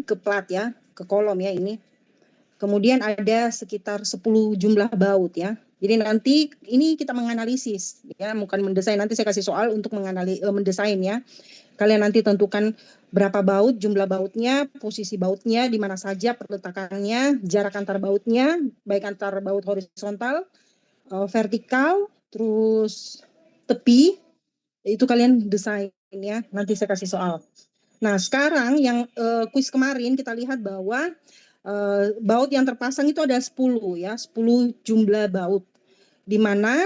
ke plat ya, ke kolom ya ini. Kemudian ada sekitar 10 jumlah baut ya. Jadi nanti ini kita menganalisis ya, bukan mendesain. Nanti saya kasih soal untuk mendesain ya. Kalian nanti tentukan berapa baut, jumlah bautnya, posisi bautnya, di mana saja perletakannya, jarak antar bautnya, baik antar baut horizontal, vertikal, terus tepi, itu kalian desain ya. Nanti saya kasih soal. Nah, sekarang yang kuis kemarin kita lihat bahwa baut yang terpasang itu ada 10 ya, 10 jumlah baut. Di mana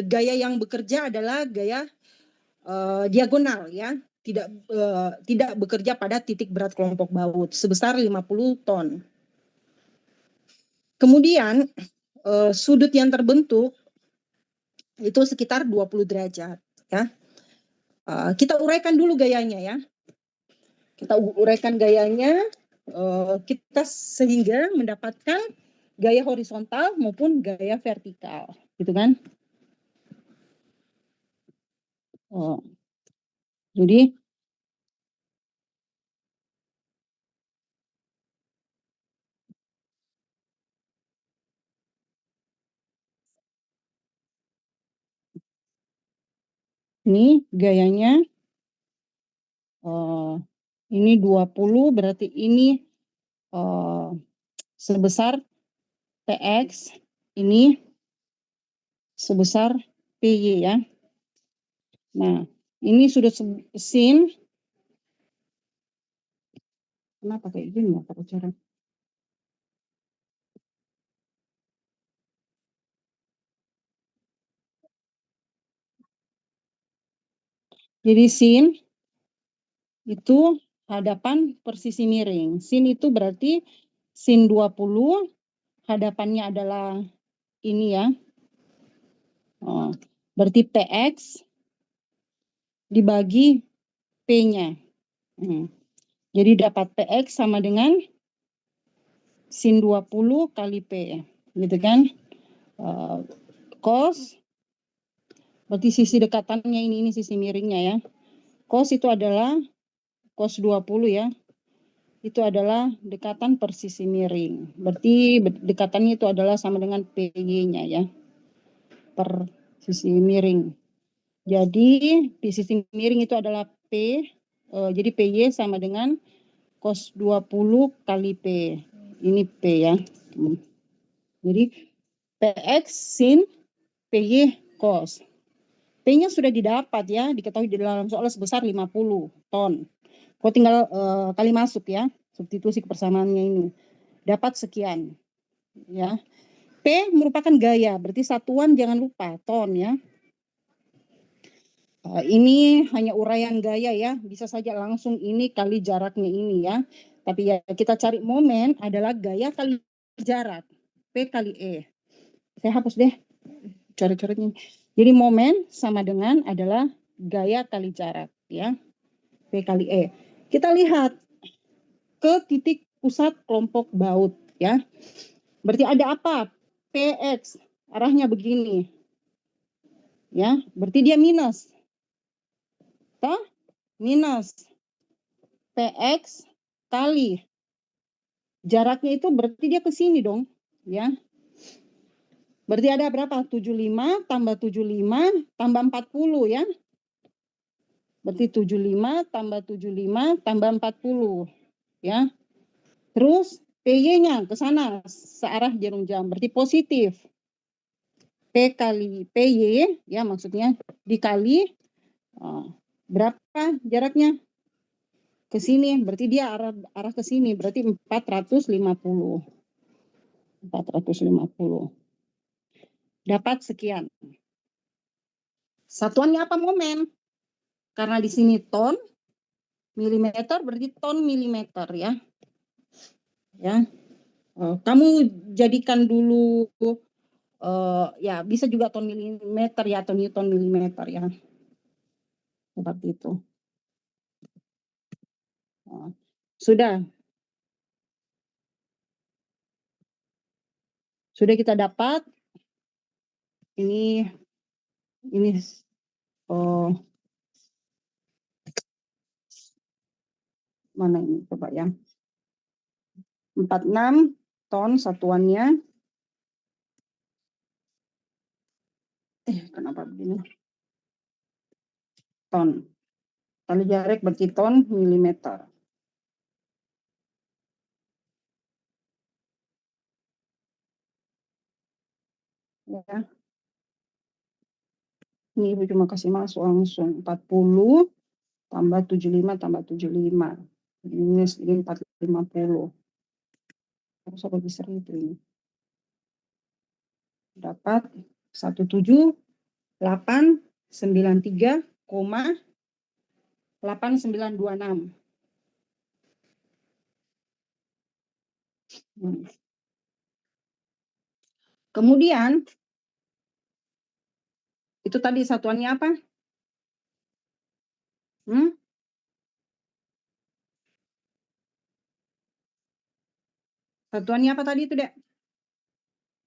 gaya yang bekerja adalah gaya diagonal ya, tidak bekerja pada titik berat kelompok baut sebesar 50 ton. Kemudian sudut yang terbentuk itu sekitar 20 derajat ya. Kita uraikan dulu gayanya ya. Kita uraikan gayanya, kita sehingga mendapatkan gaya horizontal maupun gaya vertikal, gitu kan? Jadi ini gayanya, ini 20 berarti ini sebesar PX, ini sebesar PY ya. Nah, ini sudah sin. Kenapa kayak gini ya Pak cara? Jadi sin itu hadapan per sisi miring. Sin itu berarti sin 20, hadapannya adalah ini ya. Berarti PX dibagi P-nya. Jadi dapat PX sama dengan sin 20 kali P. Gitu kan. Cos, berarti sisi dekatannya ini sisi miringnya ya. Cos itu adalah cos 20 ya. Itu adalah dekatan per sisi miring. Berarti dekatannya itu adalah sama dengan PY-nya ya. Per sisi miring. Jadi di sisi miring itu adalah P. Jadi PY sama dengan cos 20 kali P. Ini P ya. Jadi PX sin PY cos. P-nya sudah didapat ya, diketahui di dalam soal sebesar 50 ton. Kau tinggal kali masuk ya, substitusi kebersamaannya ini. Dapat sekian. Ya. P merupakan gaya, berarti satuan jangan lupa, ton ya. Ini hanya uraian gaya ya, bisa saja langsung ini kali jaraknya ini ya. Tapi ya kita cari momen adalah gaya kali jarak, P kali E. Saya hapus deh coret-coretnya. Jadi momen sama dengan adalah gaya kali jarak ya, P kali E. Kita lihat ke titik pusat kelompok baut ya. Berarti ada apa? PX arahnya begini. Ya, berarti dia minus. Toh? Minus PX kali jaraknya itu berarti dia ke sini dong, ya. Berarti ada berapa? 75 tambah 75 tambah 40 ya. Berarti 75 tambah 75 tambah 40 ya. Terus PY-nya ke sana searah jarum jam, berarti positif. P kali PY ya maksudnya dikali berapa jaraknya? Ke sini, berarti dia arah ke sini, berarti 450. 450. Dapat sekian. Satuannya apa momen? Karena di sini ton, milimeter, berarti ton milimeter ya. Ya. Kamu jadikan dulu ya bisa juga ton milimeter ya atau newton milimeter ya. Seperti itu. Sudah. Sudah kita dapat. Ini mana ini coba ya. 46 ton satuannya. Kenapa begini? Ton. Kali jarak berarti ton milimeter. Ya. Ini Ibu cuma kasih masuk langsung 40 tambah 75 tambah 75. Ini segini 450. Harus bagi 1000 ini. Dapat 17893,8926. Kemudian itu tadi satuannya apa? Satuannya apa tadi itu, Dek?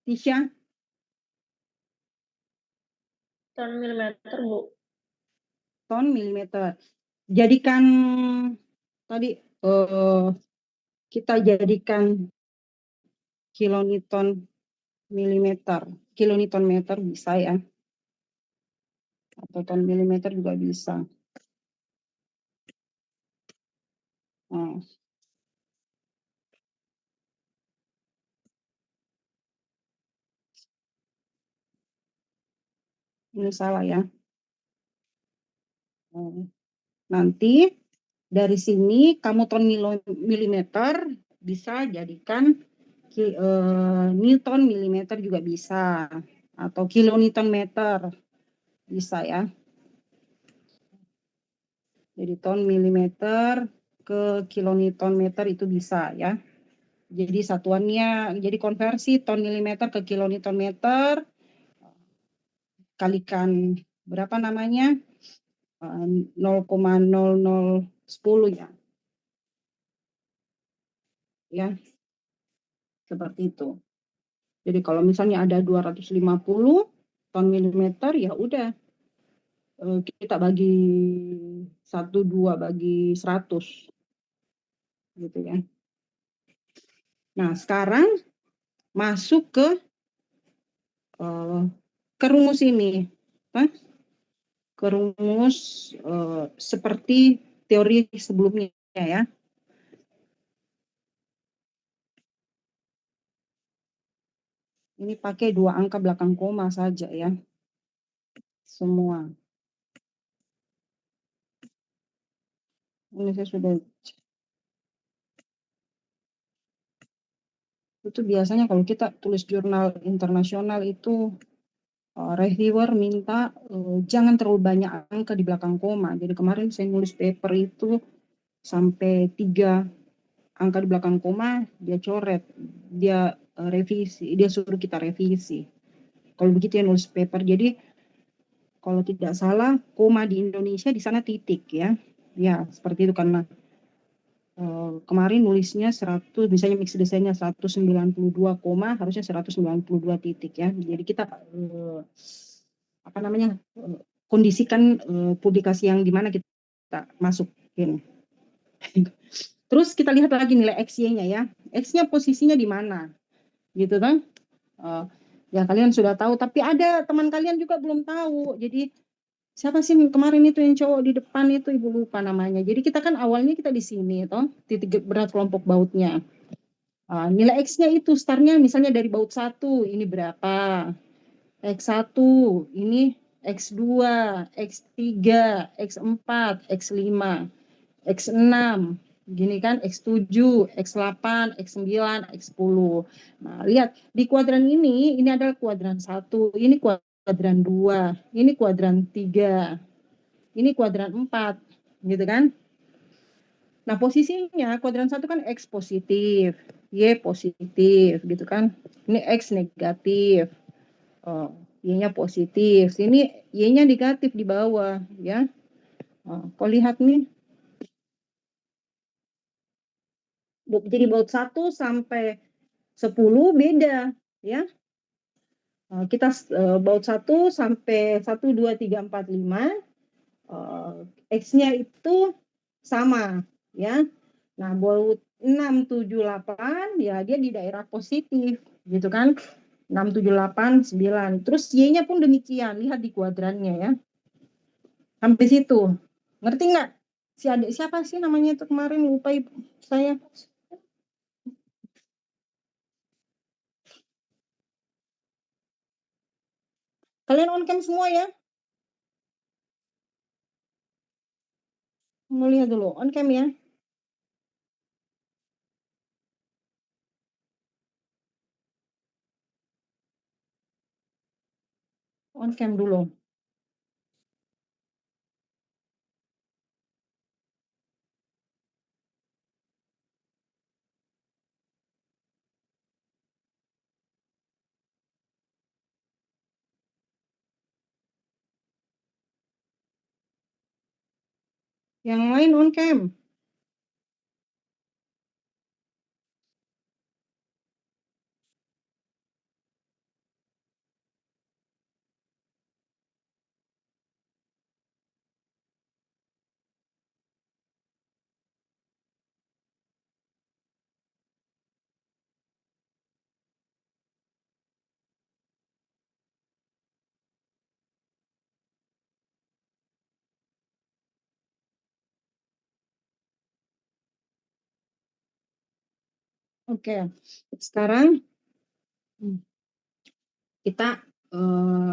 Tisha? Ton milimeter, Bu. Ton milimeter. Jadikan tadi kita jadikan kilonewton milimeter. Kilonewton meter bisa ya. Atau ton milimeter juga bisa. Nah. Ini salah ya. Nanti dari sini kamu ton milimeter bisa jadikan newton milimeter juga bisa. Atau kilonewton meter bisa ya. Jadi ton milimeter ke kilonewton meter itu bisa ya. Jadi satuannya, jadi konversi ton milimeter ke kilonewton meter kalikan berapa namanya? 0,0010 ya. Ya. Seperti itu. Jadi kalau misalnya ada 250 ton milimeter ya udah kita bagi 1/2 bagi 100 gitu ya. Nah, sekarang masuk ke rumus ini. Ke rumus seperti teori sebelumnya ya. Ini pakai 2 angka belakang koma saja ya. Semua. Ini saya sudah. Itu biasanya kalau kita tulis jurnal internasional itu reviewer minta jangan terlalu banyak angka di belakang koma. Jadi kemarin saya nulis paper itu sampai 3 angka di belakang koma dia coret, dia revisi, dia suruh kita revisi. Kalau begitu ya nulis paper. Jadi kalau tidak salah koma di Indonesia di sana titik ya. Ya, seperti itu karena kemarin nulisnya 100, misalnya mix desainnya 192, harusnya 192 titik ya. Jadi kita kondisikan publikasi yang di mana kita masukin. Terus kita lihat lagi nilai XY-nya ya. X-nya posisinya di mana? Gitu kan? Ya kalian sudah tahu, tapi ada teman kalian juga belum tahu. Jadi siapa sih kemarin itu yang cowok di depan itu, Ibu lupa namanya. Jadi kita kan awalnya kita di sini toh, titik berat kelompok bautnya. Nilai X-nya itu startnya misalnya dari baut 1, ini berapa? X1, ini X2, X3, X4, X5, X6, gini kan, X7, X8, X9, X10. Nah, lihat di kuadran ini adalah kuadran 1, ini kuadran 2, ini kuadran 3, ini kuadran 4, gitu kan? Nah, posisinya kuadran 1 kan X positif, Y positif, gitu kan? Ini X negatif. Y-nya positif. Sini Y-nya negatif di bawah, ya. Kau lihat nih. Jadi baut 1 sampai 10 beda, ya. Kita baut 1 sampai 1, 2, 3, 4, 5. X-nya itu sama, ya. Nah, baut 678 ya dia di daerah positif gitu kan. 678 9. Terus Y-nya pun demikian, lihat di kuadrannya ya. Sampai situ. Ngerti nggak? Si adik siapa sih namanya itu kemarin lupa ibu saya. Kalian on cam semua ya? Mau lihat dulu on cam ya. On cam dulu. Yang lain on cam. Oke. Sekarang kita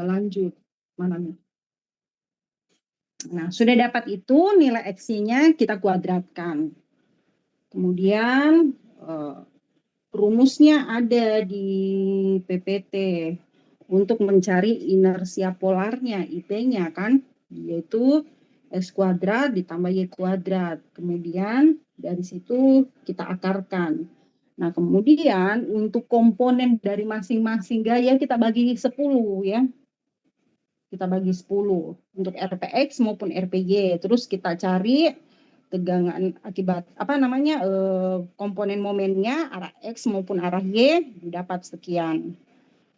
lanjut. Mana nih? Nah, sudah dapat itu nilai X-nya kita kuadratkan. Kemudian rumusnya ada di PPT untuk mencari inersia polarnya, IP-nya kan, yaitu X kuadrat ditambah Y kuadrat. Kemudian dari situ kita akarkan. Nah, kemudian untuk komponen dari masing-masing gaya kita bagi 10 ya. Kita bagi 10 untuk RPX maupun RPY. Terus kita cari tegangan akibat komponen momennya arah X maupun arah Y didapat sekian.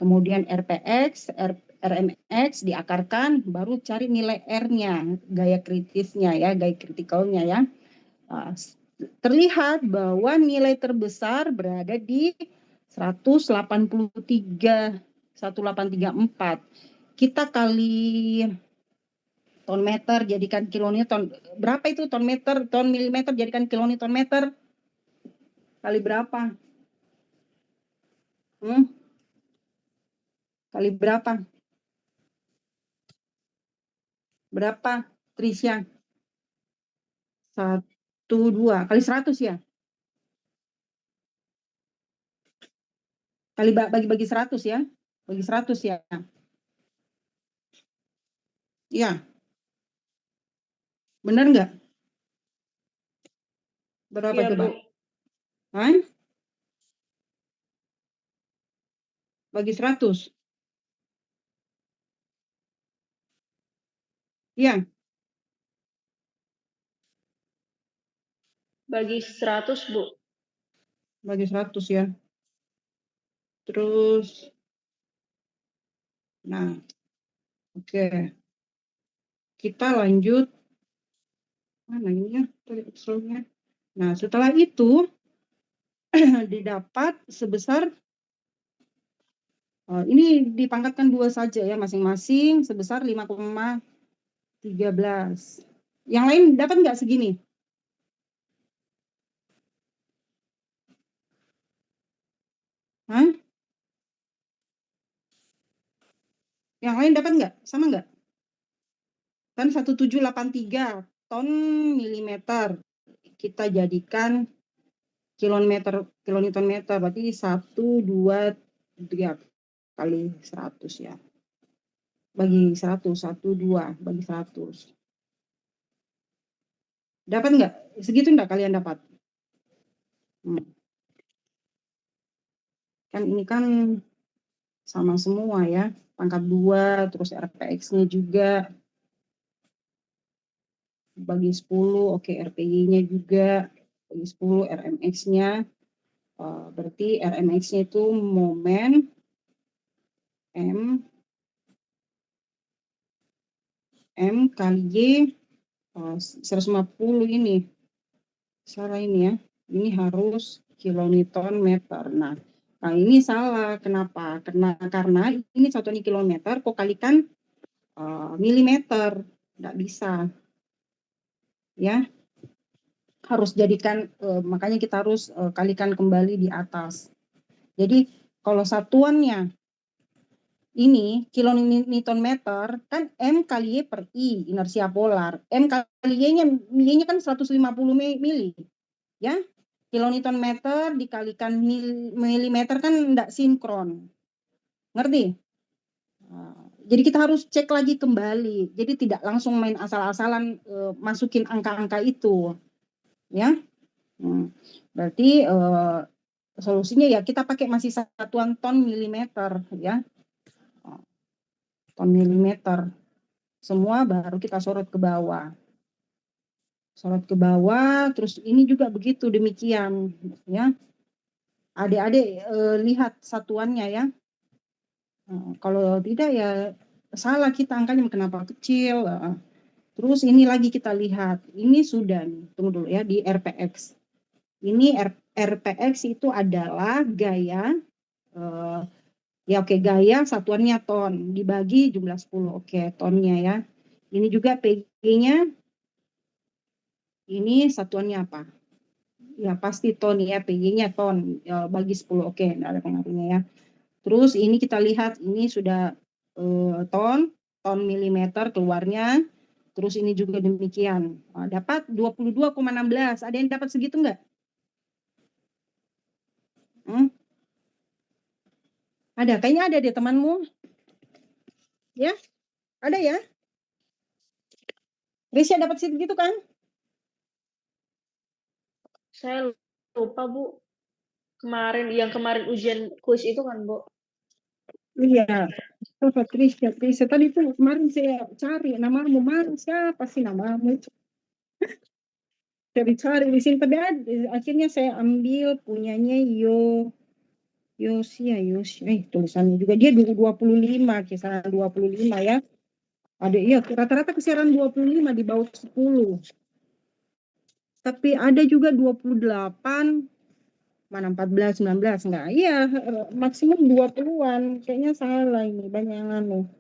Kemudian RPX, RMX diakarkan, baru cari nilai R-nya, gaya kritisnya ya, gaya kritikalnya ya. Terlihat bahwa nilai terbesar berada di 1834. Kita kali ton meter jadikan kilonewton. Berapa itu ton meter, ton milimeter jadikan kilonewton meter? Kali berapa? Kali berapa? Berapa, Trisha? 1,2 kali 100 ya? Kali bagi 100 ya? Bagi 100 ya? Iya. Benar nggak? Berapa Iya, coba? Bu. Hah? Bagi 100? Iya. Bagi 100, Bu. Bagi 100 ya. Terus, nah, oke. Kita lanjut. Mana ini ya? Nah, setelah itu didapat sebesar ini dipangkatkan 2 saja ya masing-masing sebesar 5,13. Yang lain dapat nggak segini? Hah? Yang lain dapat nggak? Sama nggak? Kan 1783 ton milimeter. Kita jadikan kilonewton meter. Berarti 1, 2, 3 kali 100 ya. Bagi 100, 1, 2 bagi 100. Dapat nggak? Segitu nggak kalian dapat? Kan ini kan sama semua ya. Pangkat 2, terus RPX-nya juga. Bagi 10, oke RPY-nya juga. Bagi 10, RMX-nya. Berarti RMX-nya itu momen M kali Y 150 ini. Salah ini ya. Ini harus kilonewton meter. Nah, ini salah. Kenapa? Karena ini satuannya kilometer, kok kalikan milimeter. Nggak bisa. Ya, harus jadikan, makanya kita harus kalikan kembali di atas. Jadi, kalau satuannya ini kilonewton meter, kan M kali Y per I, inersia polar. M kali Y-nya kan 150 mili. Ya, kilonewton meter dikalikan milimeter kan enggak sinkron. Ngerti? Jadi kita harus cek lagi kembali. Jadi tidak langsung main asal-asalan masukin angka-angka itu. Ya. Berarti solusinya ya kita pakai masih satuan ton milimeter ya. Ton milimeter. Semua baru kita sorot ke bawah. Sorot ke bawah, terus ini juga begitu demikian ya. Adik-adik lihat satuannya ya. Kalau tidak ya salah kita angkanya kenapa kecil. Terus ini lagi kita lihat, ini sudah nih, tunggu dulu ya di RPX. Ini RPX itu adalah gaya, ya oke, gaya satuannya ton dibagi jumlah 10, oke tonnya ya. Ini juga PG-nya, ini satuannya apa? Ya pasti ton ya, PG-nya ton ya, bagi 10, oke, nggak ada pengaruhnya ya. Terus ini kita lihat, ini sudah ton milimeter keluarnya. Terus ini juga demikian. Dapat 22,16. Ada yang dapat segitu enggak? Ada, kayaknya ada deh temanmu. Ya, ada ya? Risha dapat segitu kan? Saya lupa, Bu. Yang kemarin ujian kuis itu kan, Bu? Iya. Patricia. Tadi itu kemarin saya cari namamu, siapa sih namamu? Saya cari di sini, tapi akhirnya saya ambil punyanya Yosia, tulisannya juga dia 25, kisaran 25 ya. Ada iya, rata-rata kisaran 25 di bawah 10. Tapi ada juga 28, mana 14, 19 enggak. Iya, maksimum 20-an. Kayaknya salah ini, banyak yang anu.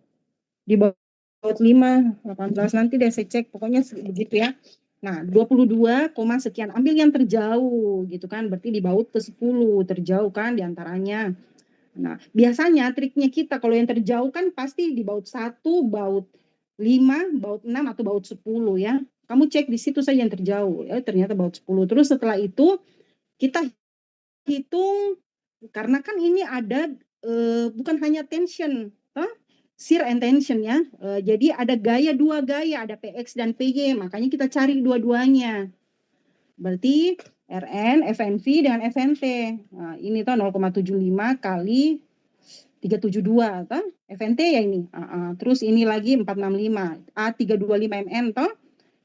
Di bawah 5, 18 nanti deh saya cek, pokoknya begitu ya. Nah, 22, sekian. Ambil yang terjauh gitu kan, berarti di baut ke 10, terjauh kan diantaranya. Nah, biasanya triknya kita kalau yang terjauh kan pasti di baut 1, baut 5, baut 6 atau baut 10 ya. Kamu cek di situ saja yang terjauh ya, ternyata baut 10. Terus setelah itu kita hitung, karena kan ini ada bukan hanya tension, shear and tension ya. Jadi ada dua gaya, ada PX dan PY, makanya kita cari dua-duanya. Berarti RN, FNV dengan FNT. Nah, ini tuh 0,75 kali 372 toh, FNT ya ini. Terus ini lagi 465, 325 MN toh,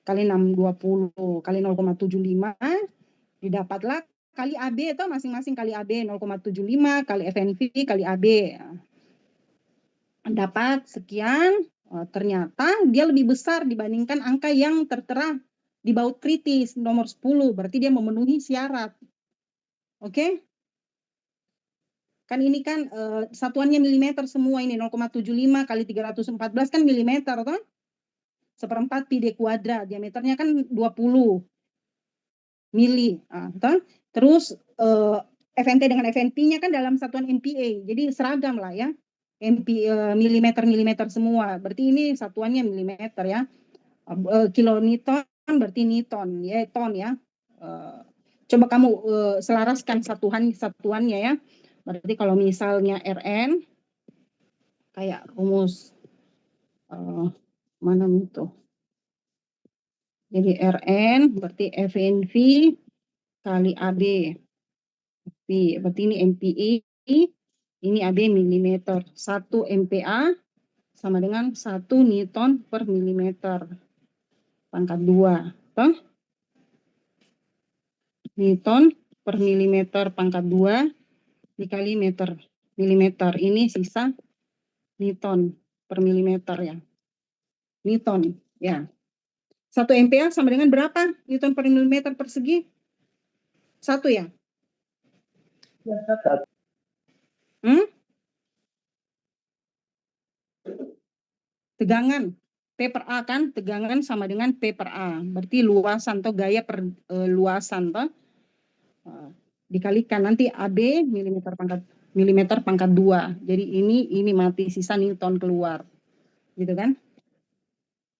kali 620 kali 0,75 didapatlah kali AB toh, masing-masing kali AB 0,75 kali FNV kali AB. Dapat sekian, ternyata dia lebih besar dibandingkan angka yang tertera di baut kritis nomor 10, berarti dia memenuhi syarat. Oke? Kan ini kan satuannya milimeter semua ini, 0,75 kali 314 kan milimeter toh? Seperempat pi d kuadrat, diameternya kan 20 mili. Toh? Terus FNT dengan FNP-nya kan dalam satuan MPa, jadi seragam lah ya. Milimeter semua, berarti ini satuannya milimeter ya. Kilonewton berarti newton ya, ton ya. Coba kamu selaraskan satuannya ya. Berarti kalau misalnya RN kayak rumus mana itu? Jadi RN berarti FNV kali AB. Berarti ini MPa, ini AB milimeter. 1 MPa sama dengan 1 Newton per milimeter. Pangkat 2. Toh? Newton per milimeter pangkat 2 dikali meter milimeter. Ini sisa Newton per milimeter ya. Newton ya. 1 MPa sama dengan berapa Newton per milimeter persegi? Satu ya? Satu. Tegangan. P per A kan, tegangan sama dengan P per A. Berarti luasan atau gaya per luasan toh. Dikalikan nanti AB milimeter pangkat 2. Jadi ini mati, sisa Newton keluar. Gitu kan?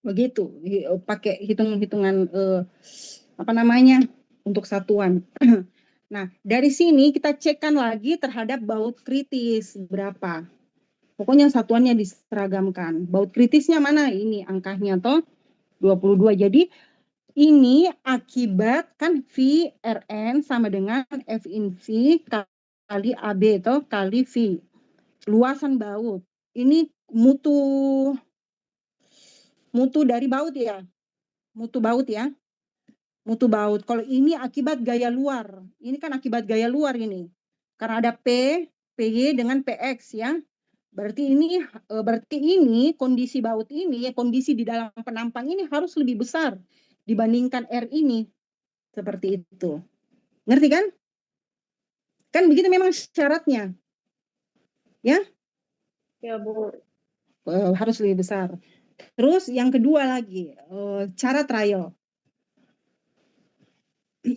Begitu. Pakai hitung-hitungan apa namanya? Untuk satuan. Nah, dari sini kita cekkan lagi terhadap baut kritis berapa. Pokoknya satuannya diseragamkan. Baut kritisnya mana? Ini angkanya toh 22. Jadi ini akibat kan V Rn sama dengan F in V kali AB toh kali V. Luasan baut. Ini mutu dari baut ya. Mutu baut ya. Mutu baut. Kalau ini akibat gaya luar. Ini kan akibat gaya luar ini. Karena ada P, PY dengan PX ya. Berarti ini kondisi baut ini, kondisi di dalam penampang ini harus lebih besar dibandingkan R ini. Seperti itu. Ngerti kan? Kan begitu memang syaratnya. Ya? Ya, Bu. Harus lebih besar. Terus yang kedua lagi, cara trial.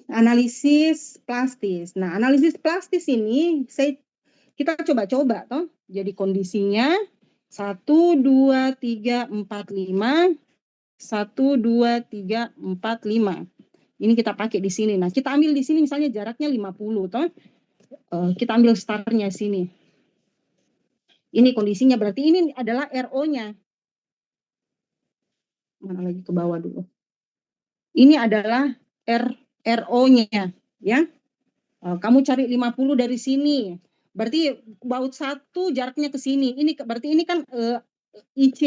Analisis plastis. Nah, analisis plastis ini kita coba-coba toh. Jadi kondisinya 1 2 3 4 5 1 2 3 4 5. Ini kita pakai di sini. Nah, kita ambil di sini misalnya jaraknya 50 toh. Kita ambil startnya sini. Ini kondisinya berarti ini adalah RO-nya. Mana lagi ke bawah dulu. Ini adalah RO-nya ya. Kamu cari 50 dari sini. Berarti baut 1 jaraknya ke sini. Berarti ini kan IC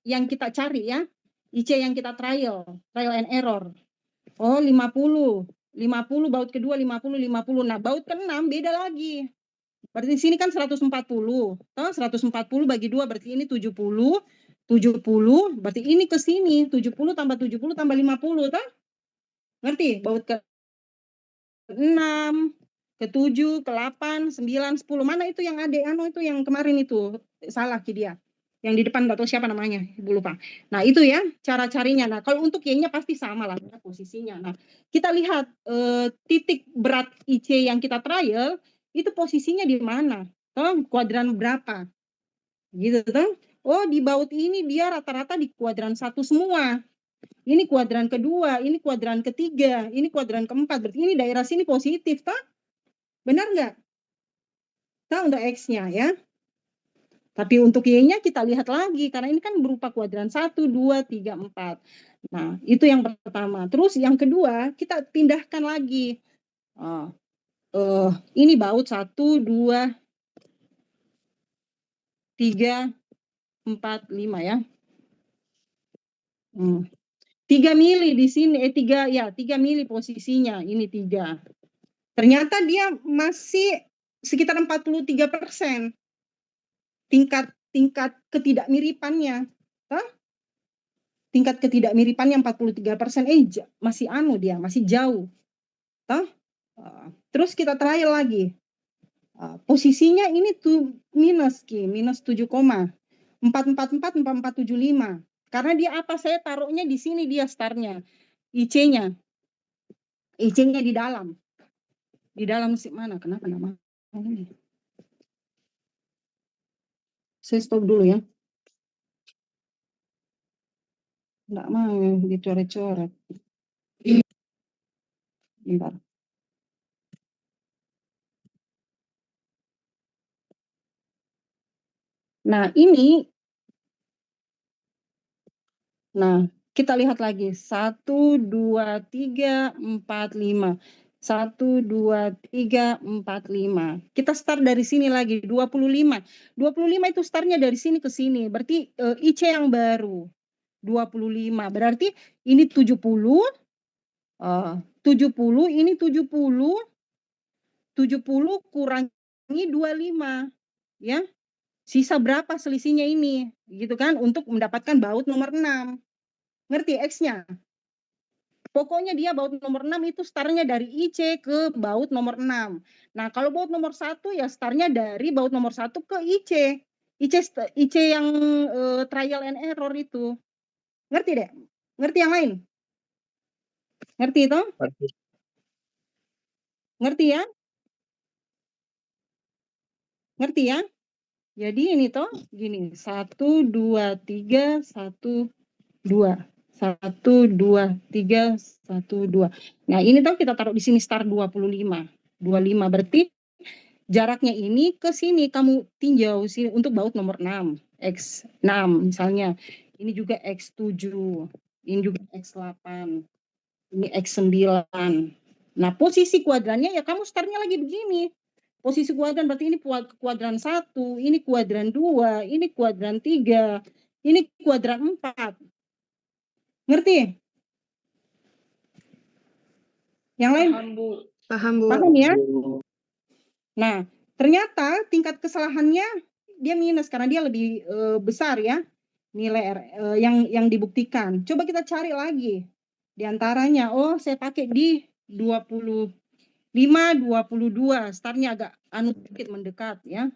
yang kita cari ya. IC yang kita trial and error. Oh, 50. 50 baut kedua 50 50. Nah, baut ke-6 beda lagi. Berarti di sini kan 140. Toh 140 bagi 2 berarti ini 70. 70 berarti ini ke sini 70 tambah 70 tambah 50 toh? Ngerti? Baut ke-6, ke-7, ke-8, 9, 10. Mana itu yang itu yang kemarin itu salah ki dia. Yang di depan enggak tahu siapa namanya, Ibu lupa. Nah, itu ya cara carinya. Nah, kalau untuk Y-nya pasti sama lah ya, posisinya. Nah, kita lihat titik berat IC yang kita trial itu posisinya di mana? Toh, kuadran berapa? Gitu toh. Oh, di baut ini dia rata-rata di kuadran 1 semua. Ini kuadran kedua, ini kuadran ketiga, ini kuadran keempat. Berarti ini daerah sini positif, toh? Benar nggak? Toh untuk X-nya ya. Tapi untuk Y-nya kita lihat lagi, karena ini kan berupa kuadran 1, 2, 3, 4. Nah, itu yang pertama. Terus yang kedua, kita pindahkan lagi. Ini baut 1, 2, 3, 4, 5 ya. 3 mili di sini, 3 mili posisinya, ini 3. Ternyata dia masih sekitar 43%. Tingkat ketidakmiripannya. Tingkat ketidakmiripannya 43%. Masih dia, masih jauh. Terus kita trial lagi. Posisinya ini tuh minus 7, 444 karena dia apa, saya taruhnya di sini dia startnya IC-nya di dalam mana, kenapa nama ini, saya stop dulu ya, enggak mau dicoret-coret, bentar. Nah ini, kita lihat lagi 1, 2, 3, 4, 5. 1, 2, 3, 4, 5. Kita start dari sini lagi 25. 25 itu startnya dari sini ke sini. Berarti IC yang baru 25. Berarti ini 70. 70 ini 70. 70 kurangi 25 ya. Sisa berapa selisihnya ini? Gitu kan, untuk mendapatkan baut nomor 6. Ngerti X-nya? Pokoknya dia baut nomor 6 itu startnya dari IC ke baut nomor 6. Nah, kalau baut nomor 1 ya startnya dari baut nomor 1 ke IC. IC yang trial and error itu. Ngerti deh? Ngerti yang lain? Ngerti itu? Ngerti ya? Ngerti ya? Jadi ini toh gini, 1 2 3 1 2. 1 2 3 1 2. Nah, ini toh kita taruh di sini start 25. 25 berarti jaraknya ini ke sini kamu tinjau sini untuk baut nomor 6, X6 misalnya. Ini juga X7, ini juga X8, ini X9. Nah, posisi kuadrannya ya kamu startnya lagi begini. Posisi kuadran berarti ini kuadran 1, ini kuadran 2, ini kuadran 3, ini kuadran 4. Ngerti? Yang lain? Paham, Bu. Paham, Bu. Paham ya? Nah, ternyata tingkat kesalahannya dia minus karena dia lebih besar ya nilai yang dibuktikan. Coba kita cari lagi di antaranya. Oh, saya pakai di 25, 22. Startnya agak sedikit mendekat ya.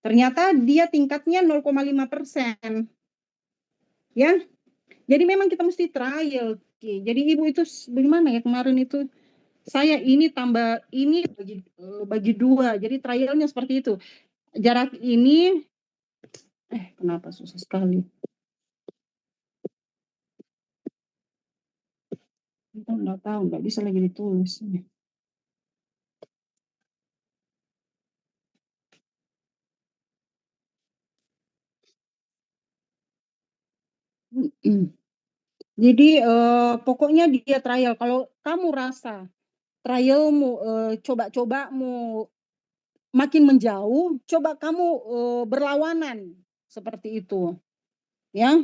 Ternyata dia tingkatnya 0,5%. Ya. Jadi memang kita mesti trial. Jadi Ibu itu bagaimana ya kemarin itu? Saya ini tambah ini bagi 2. Jadi trialnya seperti itu. Jarak ini kenapa susah sekali? Enggak tahu, enggak bisa lagi ditulis. Jadi pokoknya dia trial. Kalau kamu rasa trialmu coba-cobamu makin menjauh, coba kamu berlawanan seperti itu. Ya.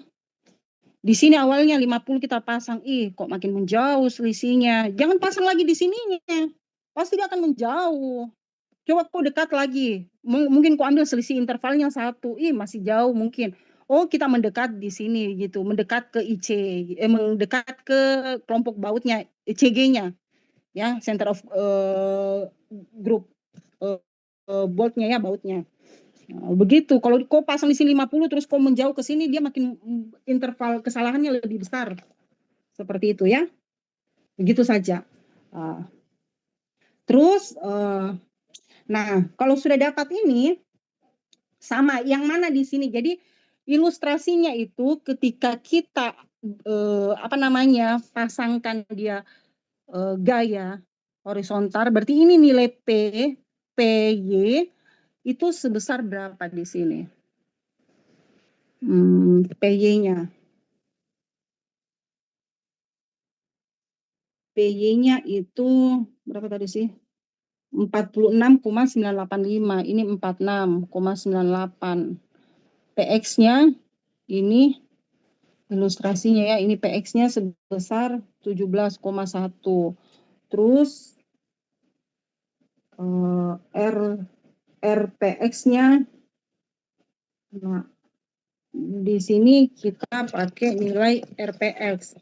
Di sini awalnya 50 kita pasang, kok makin menjauh selisihnya. Jangan pasang lagi di sininya. Pasti dia akan menjauh. Coba kok dekat lagi. Mungkin kok ambil selisih intervalnya 1. Masih jauh mungkin. Oh, kita mendekat di sini gitu, mendekat ke IC, mendekat ke kelompok bautnya, CG-nya. Ya, center of group boltnya ya, bautnya. Nah, begitu. Kalau kau pasang di sini 50 terus kau menjauh ke sini, dia makin interval kesalahannya lebih besar. Seperti itu ya. Begitu saja. Terus nah, kalau sudah dapat ini sama yang mana di sini. Jadi ilustrasinya itu ketika kita pasangkan dia gaya horizontal, berarti ini nilai PY itu sebesar berapa di sini? PY-nya. PY-nya itu berapa tadi sih? 46,985. Ini 46,98. PX-nya ini ilustrasinya ya. Ini PX-nya sebesar 17,1. Terus RPX-nya, nah, di sini kita pakai nilai RPX.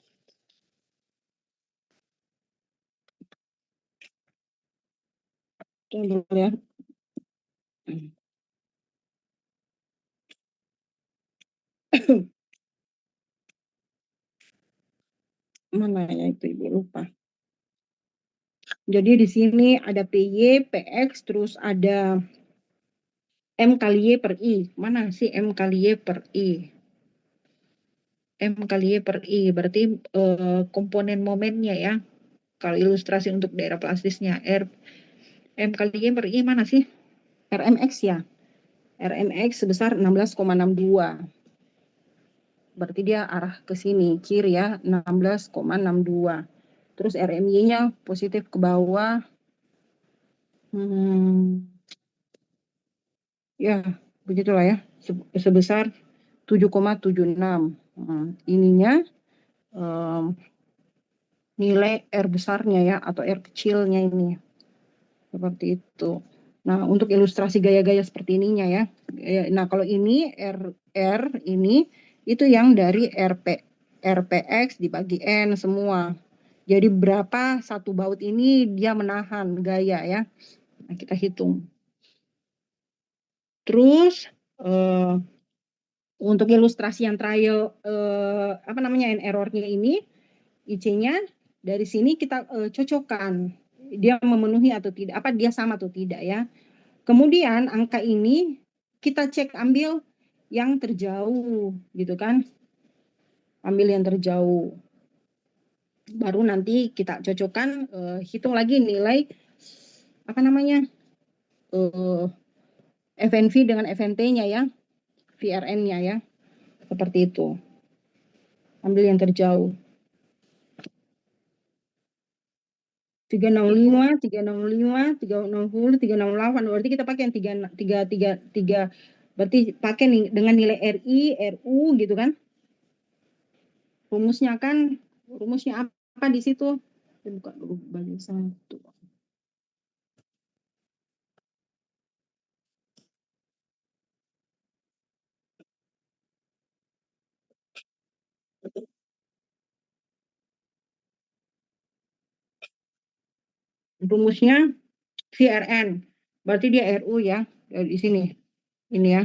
Tunggu dulu ya. Mana ya itu Ibu lupa. Jadi di sini ada PY, PX, terus ada M kali Y per I. Mana sih M kali Y per I? M kali Y per I. Berarti komponen momennya ya. Kalau ilustrasi untuk daerah plastisnya. M kali Y per I mana sih? RMX ya. RMX sebesar 16,62. Berarti dia arah ke sini. Kiri ya. 16,62. Terus RMY-nya positif ke bawah. Ya, begitulah ya. Sebesar 7,76. Ininya nilai R besarnya ya, atau R kecilnya ini. Seperti itu. Nah, untuk ilustrasi gaya-gaya seperti ininya ya. Nah, kalau ini R ini, itu yang dari RPX dibagi N semua. Jadi berapa satu baut ini dia menahan gaya ya. Nah, kita hitung. Terus untuk ilustrasi yang trial and error-nya ini, IC-nya dari sini kita cocokkan dia memenuhi atau tidak, dia sama atau tidak ya. Kemudian angka ini kita cek ambil yang terjauh gitu kan. Ambil yang terjauh. Baru nanti kita cocokkan, hitung lagi nilai FNV dengan FNT-nya ya, VRN-nya ya, seperti itu. Ambil yang terjauh. 365, 365, 360, 368. Berarti kita pakai yang 3, berarti pakai dengan nilai RI, RU gitu kan. Rumusnya apa di situ? Saya buka dulu bagi 1. Rumusnya VRN. Berarti dia RU ya, di sini. Ini ya.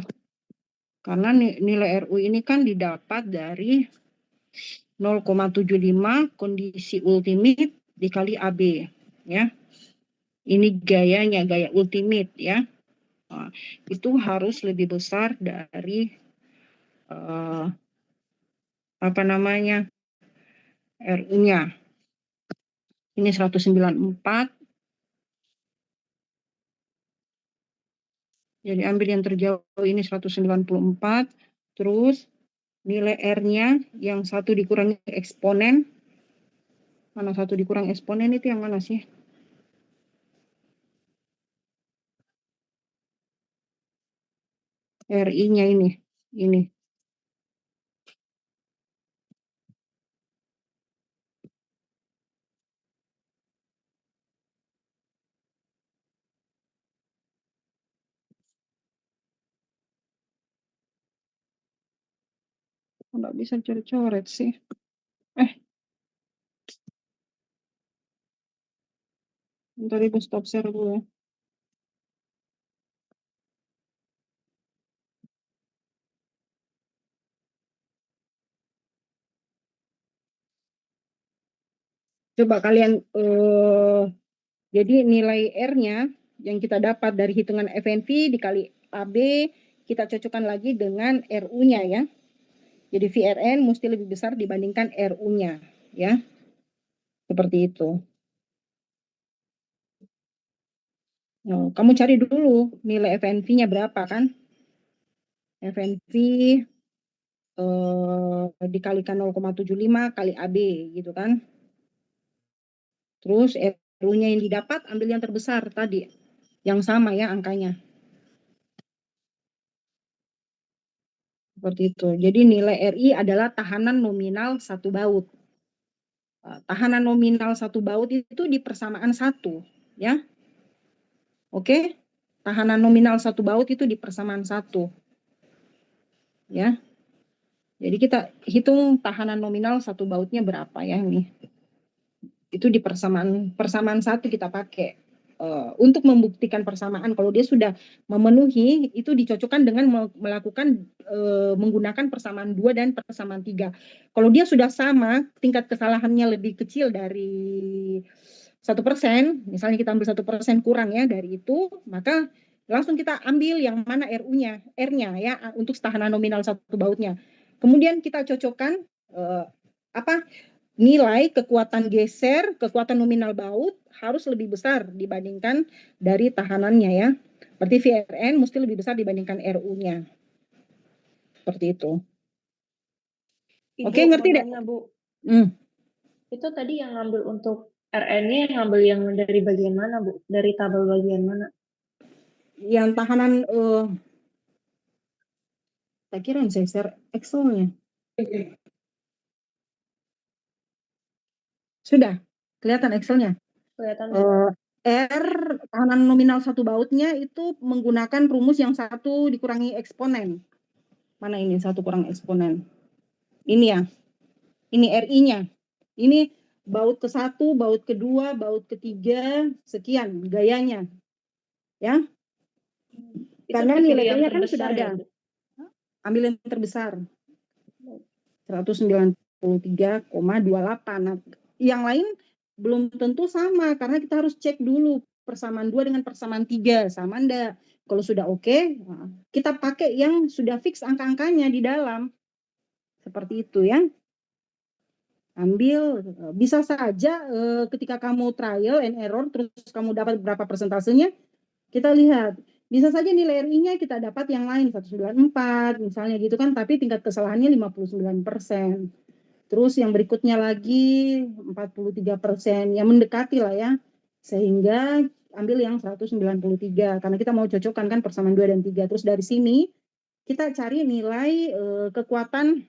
Karena nilai RU ini kan didapat dari 0,75 kondisi ultimate dikali AB ya. Ini gayanya, gaya ultimate ya. Nah, itu harus lebih besar dari RU-nya. Ini 194. Jadi ambil yang terjauh ini 194. Terus nilai R-nya yang 1 dikurangi eksponen. Mana 1 dikurangi eksponen itu yang mana sih? RI-nya ini. Nggak bisa coret-coret sih. Bentar ibu stop share dulu ya. Coba kalian jadi nilai R-nya yang kita dapat dari hitungan FNV dikali AB, kita cocokkan lagi dengan RU-nya ya. Jadi VRN mesti lebih besar dibandingkan RU-nya ya. Seperti itu. Nah, kamu cari dulu nilai FNV-nya berapa kan? FNV dikalikan 0,75 kali AB gitu kan. Terus RU-nya yang didapat ambil yang terbesar tadi. Yang sama ya angkanya. Seperti itu. Jadi nilai RI adalah tahanan nominal satu baut. Tahanan nominal satu baut itu di persamaan 1. Ya. Oke. Tahanan nominal satu baut itu di persamaan 1. Ya. Jadi kita hitung tahanan nominal satu bautnya berapa ya ini. Itu di persamaan 1 kita pakai. Untuk membuktikan persamaan, kalau dia sudah memenuhi, itu dicocokkan dengan melakukan menggunakan persamaan 2 dan persamaan 3. Kalau dia sudah sama, tingkat kesalahannya lebih kecil dari 1%, misalnya kita ambil 1% kurang ya dari itu, maka langsung kita ambil yang mana RU-nya, R-nya ya, untuk tahanan nominal satu bautnya. Kemudian kita cocokkan nilai kekuatan geser, kekuatan nominal baut harus lebih besar dibandingkan dari tahanannya ya. Berarti VRN mesti lebih besar dibandingkan RU-nya. Seperti itu. Ibu, oke, ngerti deh? Bu. Itu tadi yang ngambil untuk RN-nya ngambil yang dari bagian mana, Bu? Dari tabel bagian mana? Yang tahanan, saya kira yang saya share Excel-nya. Sudah? Kelihatan Excel-nya? Kelihatan. R, tahanan nominal satu bautnya itu menggunakan rumus yang 1 dikurangi eksponen. Mana ini 1 kurang eksponen? Ini ya. Ini RI-nya. Ini baut ke-1, baut kedua, baut ketiga, sekian gayanya. Ya. Itu Karena dipilih yang nilai-nilainya kan sudah terbesar ya, ada. Bu? Ambil yang terbesar. 193,28. Nah, yang lain belum tentu sama karena kita harus cek dulu persamaan 2 dengan persamaan 3 sama enggak. Kalau sudah oke, kita pakai yang sudah fix angka-angkanya di dalam. Seperti itu ya. Ambil, bisa saja ketika kamu trial and error terus kamu dapat berapa persentasenya, kita lihat. Bisa saja nilai RI-nya kita dapat yang lain 194 misalnya gitu kan, tapi tingkat kesalahannya 59%. Terus yang berikutnya lagi 43%, yang mendekati lah ya. Sehingga ambil yang 193 karena kita mau cocokkan kan persamaan 2 dan 3. Terus dari sini kita cari nilai kekuatan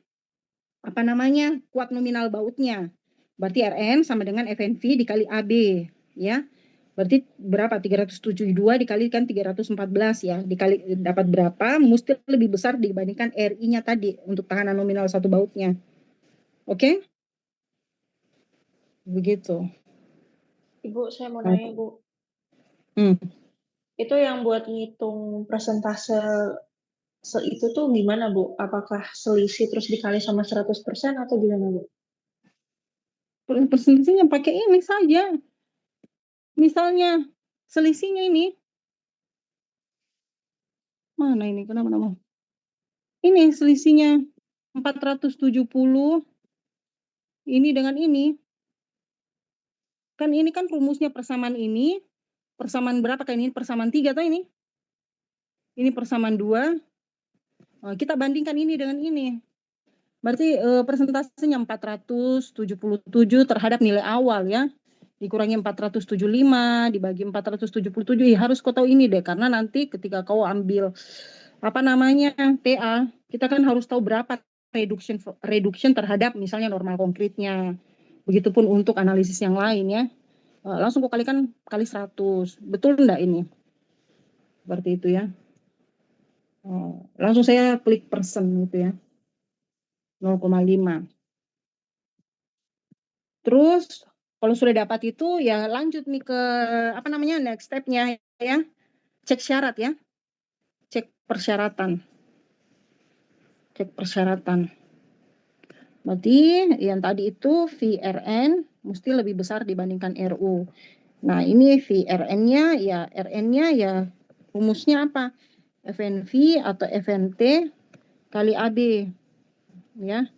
apa namanya? Kuat nominal bautnya. Berarti Rn sama dengan FNV dikali AB ya. Berarti berapa? 372 dikalikan 314 ya. Dikali dapat berapa? Mesti lebih besar dibandingkan RI-nya tadi untuk tahanan nominal satu bautnya. Oke? Begitu. Ibu, saya mau nanya, Bu. Hmm. Itu yang buat ngitung persentase itu tuh gimana, Bu? Apakah selisih terus dikali sama 100% atau gimana, Bu? Persentasenya pakai ini saja. Misalnya selisihnya ini. Mana ini? Kenapa nama? Ini selisihnya 470. Ini dengan ini. Kan ini kan rumusnya persamaan ini. Persamaan berapa kan ini? Persamaan 3 atau ini? Ini persamaan 2. Kita bandingkan ini dengan ini. Berarti persentasenya 477 terhadap nilai awal ya. Dikurangi 475 dibagi 477 ya harus kau tahu ini deh karena nanti ketika kau ambil apa namanya TA kita kan harus tahu berapa reduction terhadap misalnya normal konkretnya. Begitupun untuk analisis yang lain ya. Langsung kau kalikan kali 100. Betul enggak ini? Seperti itu ya. Langsung saya klik persen gitu ya. 0,5. Terus kalau sudah dapat itu ya lanjut nih ke apa namanya next step-nya ya. Cek syarat ya. Cek persyaratan. Cek persyaratan. Berarti yang tadi itu VRN mesti lebih besar dibandingkan RU. Nah, ini VRN-nya ya RN-nya ya rumusnya apa? FNV atau FNT kali AB ya.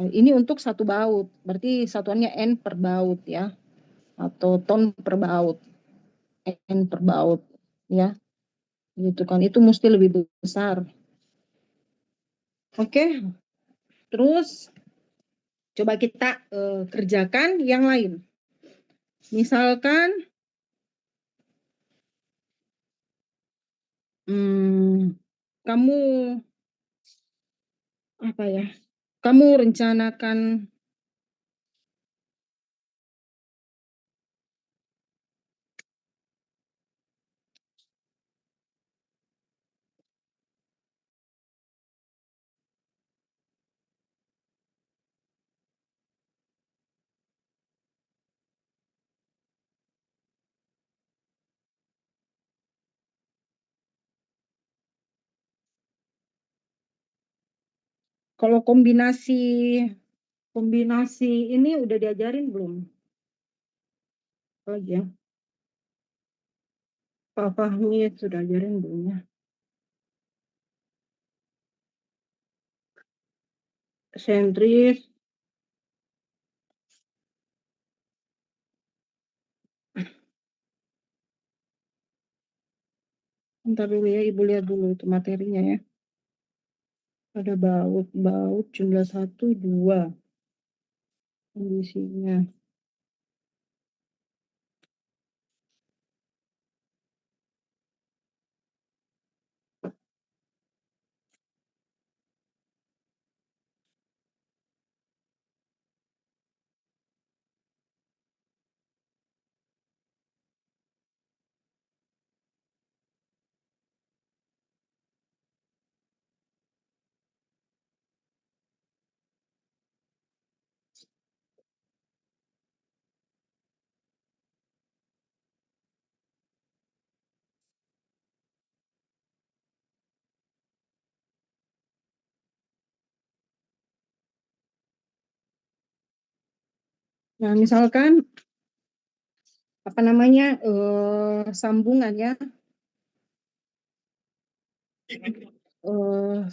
Ini untuk satu baut. Berarti satuannya N per baut ya atau ton per baut. N per baut ya. Gitu kan. Itu mesti lebih besar. Oke. Terus coba kita kerjakan yang lain. Misalkan kamu apa ya? Kamu rencanakan kalau kombinasi ini udah diajarin belum? Lagi ya. Pak Fahmi sudah ajarin belum ya? Sentris, ntar dulu ya, Ibu lihat dulu itu materinya ya. Ada baut jumlah 1, 2 kondisinya. Nah, misalkan apa namanya sambungan ya,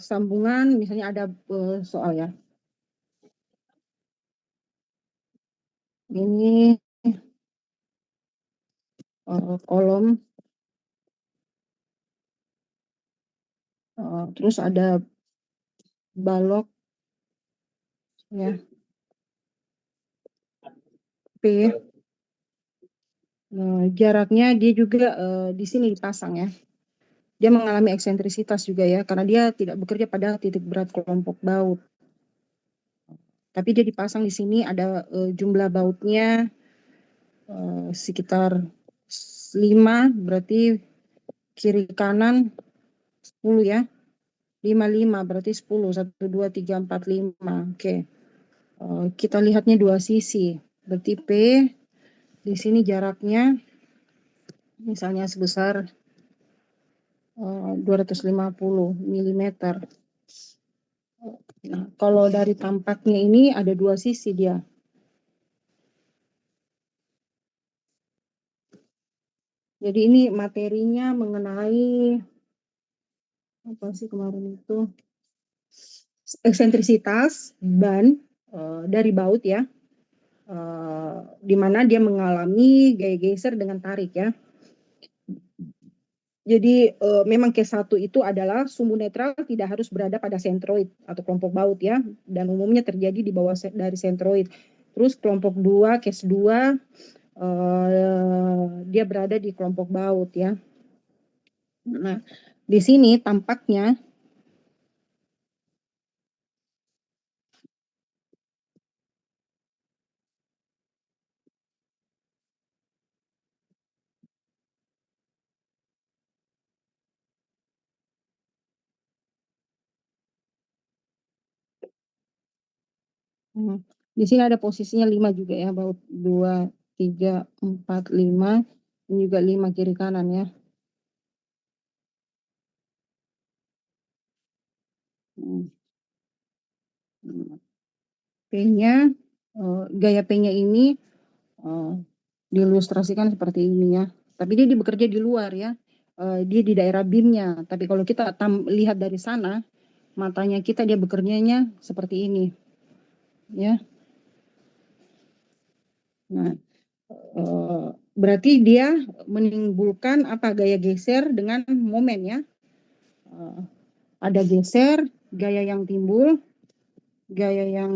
sambungan misalnya ada soal ya. Ini kolom, terus ada balok ya P. Jaraknya dia juga di sini dipasang ya. Dia mengalami eksentrisitas juga ya, karena dia tidak bekerja pada titik berat kelompok baut. Tapi dia dipasang di sini ada jumlah bautnya sekitar 5, berarti kiri kanan 10 ya. 5 berarti 10, 1, 2, 3, 4, 5. Oke. Kita lihatnya dua sisi. Berarti P di sini jaraknya misalnya sebesar 250 mm. Nah, kalau dari tampaknya ini ada dua sisi dia. Jadi ini materinya mengenai apa sih kemarin itu? Eksentrisitas ban dari baut ya. Di mana dia mengalami gaya geser dengan tarik ya. Jadi memang Q1 itu adalah sumbu netral tidak harus berada pada sentroid atau kelompok baut ya, dan umumnya terjadi di bawah dari sentroid. Terus kelompok 2, case 2 dia berada di kelompok baut ya. Nah, di sini tampaknya di sini ada posisinya 5 juga ya, baut 2, 3, 4, 5, dan juga 5 kiri kanan ya. P-nya, gaya P-nya ini diilustrasikan seperti ini ya. Tapi dia bekerja di luar ya. Dia di daerah BIM-nya. Tapi kalau kita lihat dari sana, matanya kita dia bekerjanya seperti ini. Ya. Nah, berarti dia menimbulkan apa gaya geser dengan momen ya. Ada geser, gaya yang timbul. Gaya yang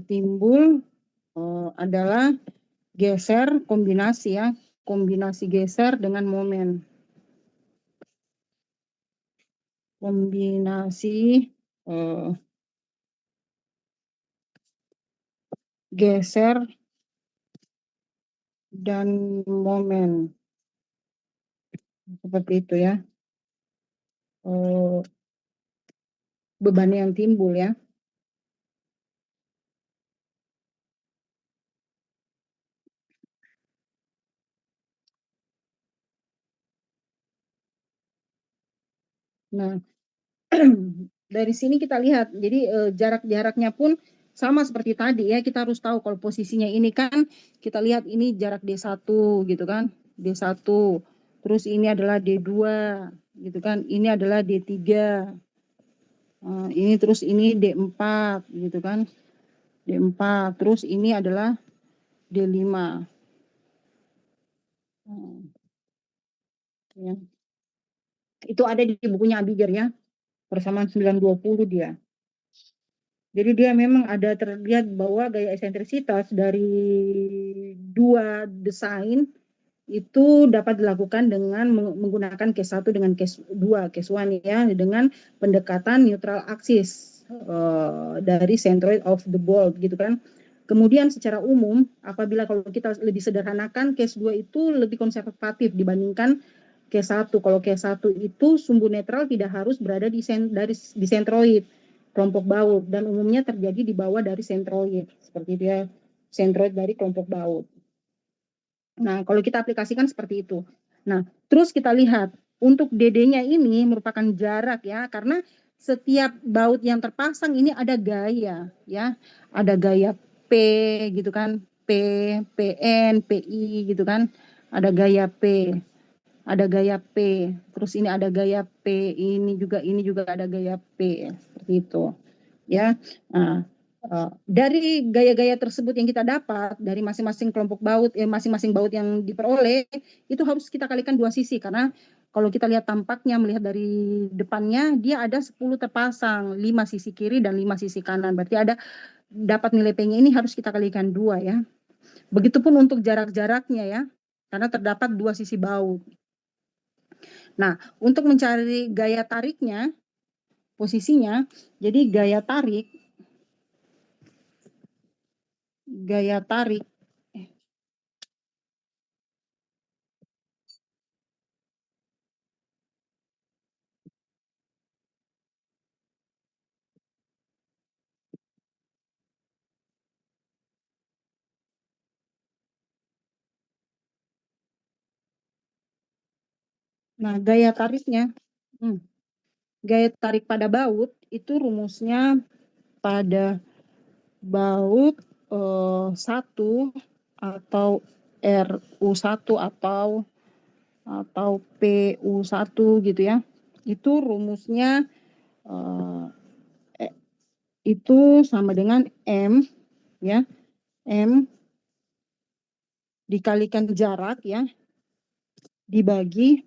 timbul adalah geser kombinasi ya. Kombinasi geser dengan momen. Kombinasi geser dan momen seperti itu ya. Beban yang timbul ya. Nah, dari sini kita lihat, jadi jarak-jaraknya pun sama seperti tadi ya, kita harus tahu kalau posisinya ini kan, kita lihat ini jarak D1 gitu kan, D1, terus ini adalah D2 gitu kan, ini adalah D3, ini terus ini D4 gitu kan, D4, terus ini adalah D5. Ya. Itu ada di bukunya Abiger ya, persamaan 920 dia. Jadi dia memang ada terlihat bahwa gaya eksentrisitas dari dua desain itu dapat dilakukan dengan menggunakan case 1 dengan case 2, case 1 ya, dengan pendekatan neutral axis dari centroid of the bolt gitu kan. Kemudian secara umum apabila kalau kita lebih sederhanakan case 2 itu lebih konservatif dibandingkan case 1. Kalau case 1 itu sumbu netral tidak harus berada di sentroid kelompok baut dan umumnya terjadi di bawah dari sentroid seperti dia sentroid dari kelompok baut. Nah, kalau kita aplikasikan seperti itu. Nah, terus kita lihat untuk DD-nya ini merupakan jarak ya, karena setiap baut yang terpasang ini ada gaya ya, ada gaya P gitu kan, PN, PI gitu kan. Ada gaya P, ada gaya P, terus ini ada gaya P, ini juga ada gaya P, seperti itu. Ya. Nah, dari gaya-gaya tersebut yang kita dapat dari masing-masing kelompok baut, masing-masing baut yang diperoleh, itu harus kita kalikan dua sisi, karena kalau kita lihat tampaknya, melihat dari depannya, dia ada 10 terpasang, 5 sisi kiri dan 5 sisi kanan. Berarti ada dapat nilai P-nya ini harus kita kalikan 2 ya. Begitupun untuk jarak-jaraknya ya, karena terdapat 2 sisi baut. Nah, untuk mencari gaya tariknya, posisinya, jadi gaya tarik, nah gaya tariknya, gaya tarik pada baut itu rumusnya pada baut 1 atau RU1 atau PU1 gitu ya. Itu rumusnya itu sama dengan M ya. M dikalikan jarak ya, dibagi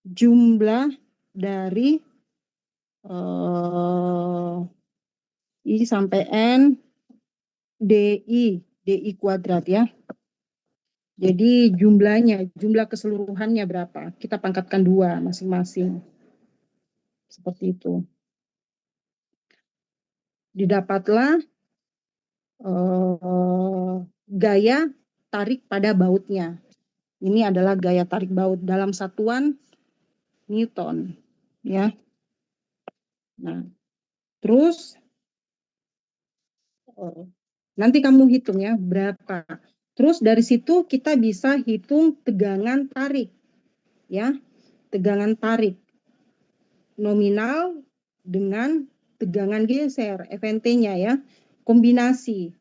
jumlah dari I sampai N DI kuadrat ya. Jadi jumlah keseluruhannya berapa? Kita pangkatkan 2 masing-masing. Seperti itu. Didapatlah gaya tarik pada bautnya. Ini adalah gaya tarik baut dalam satuan Newton, ya. Nah, terus nanti kamu hitung ya berapa. Terus dari situ kita bisa hitung tegangan tarik, ya. Tegangan tarik nominal dengan tegangan geser, FNT-nya ya, kombinasi.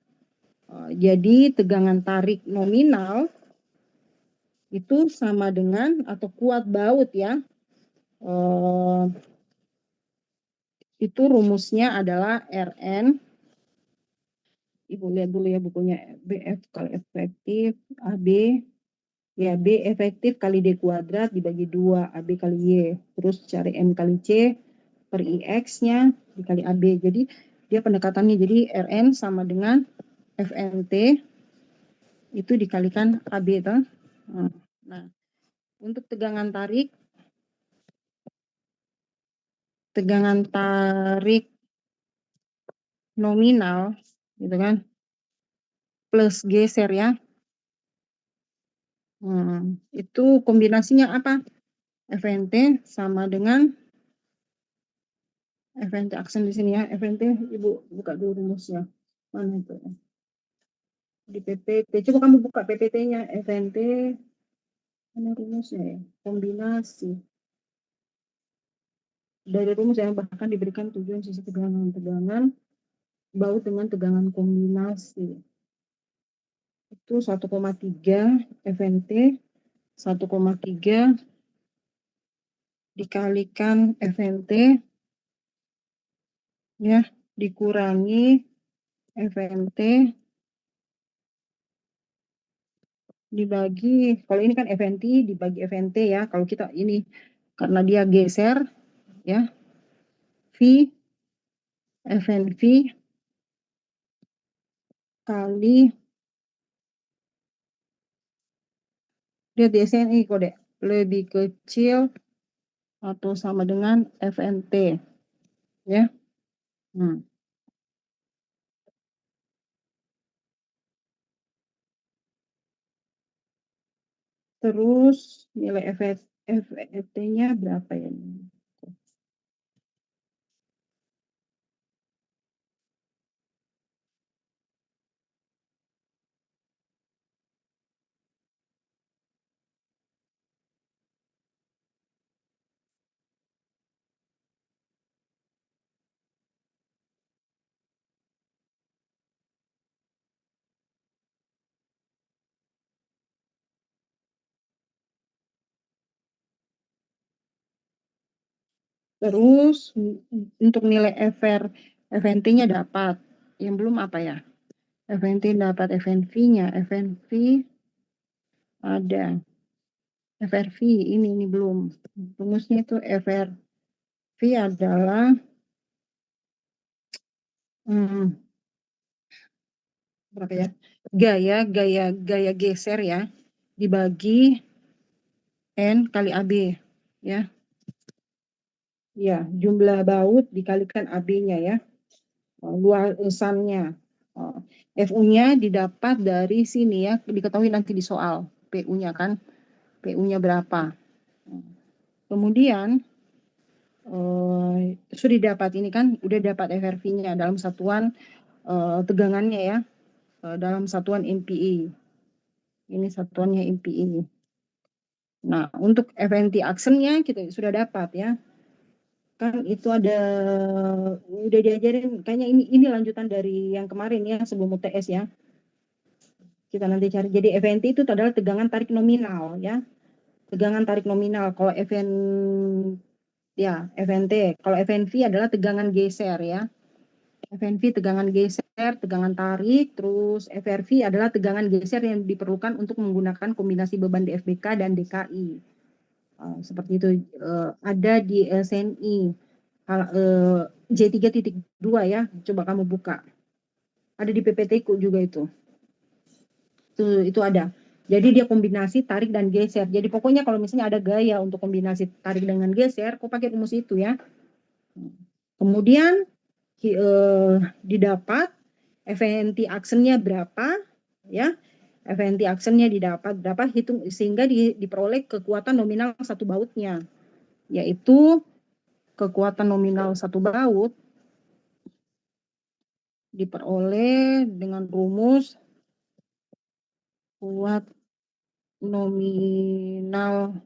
Jadi tegangan tarik nominal itu sama dengan atau kuat baut ya. Itu rumusnya adalah Rn. Ibu lihat dulu ya bukunya, BF kali efektif, AB. Ya, B efektif kali D kuadrat dibagi 2, AB kali Y. Terus cari M kali C per IX-nya dikali AB. Jadi dia pendekatannya, jadi Rn sama dengan FNT itu dikalikan AB. Nah, untuk tegangan tarik nominal gitu kan, plus geser ya. Itu kombinasinya apa? FNT sama dengan FNT aksen di sini ya. FNT Ibu buka dulu rumusnya. Mana itu? Di PPT. Coba kamu buka PPT-nya. FNT mana rumusnya ya? Kombinasi. Dari rumus yang bahkan diberikan tujuan sisi tegangan baut dengan tegangan kombinasi. Itu 1,3 FNT 1,3 dikalikan FNT ya, dikurangi FNT dibagi, kalau ini kan FNT dibagi FNT ya, kalau kita ini karena dia geser ya, V FNV kali, lihat di SNI kode lebih kecil atau sama dengan FNT ya. Terus nilai FFT-nya berapa ya? Terus untuk nilai FNT-nya dapat. Yang belum apa ya? FNT dapat FNV-nya. FNV ada. FRV ini belum. Rumusnya itu FRV adalah berapa ya? Gaya geser ya dibagi N kali AB ya. Ya, jumlah baut dikalikan AB-nya ya. Luasannya. FU-nya didapat dari sini ya, diketahui nanti di soal. PU-nya kan, PU-nya berapa. Kemudian sudah didapat ini kan, udah dapat FRV-nya dalam satuan tegangannya ya, dalam satuan MPa. Ini satuannya MPa. Nah, untuk FNT aksennya kita sudah dapat ya. Kan itu ada udah diajarin kayaknya ini lanjutan dari yang kemarin ya sebelum UTS ya. Kita nanti cari. Jadi FNT itu adalah tegangan tarik nominal ya. Tegangan tarik nominal. Kalau FNT. Kalau FNV adalah tegangan geser ya. FNV tegangan geser, tegangan tarik, terus FRV adalah tegangan geser yang diperlukan untuk menggunakan kombinasi beban DFBK dan DKI. Seperti itu ada di SNI J3.2 ya, coba kamu buka. Ada di PPTku juga itu ada. Jadi dia kombinasi tarik dan geser. Jadi pokoknya kalau misalnya ada gaya untuk kombinasi tarik dengan geser, kau pakai rumus itu ya. Kemudian didapat FNT aksennya berapa ya. FNT aksennya didapat berapa, hitung sehingga diperoleh kekuatan nominal satu bautnya, yaitu kekuatan nominal satu baut diperoleh dengan rumus kuat nominal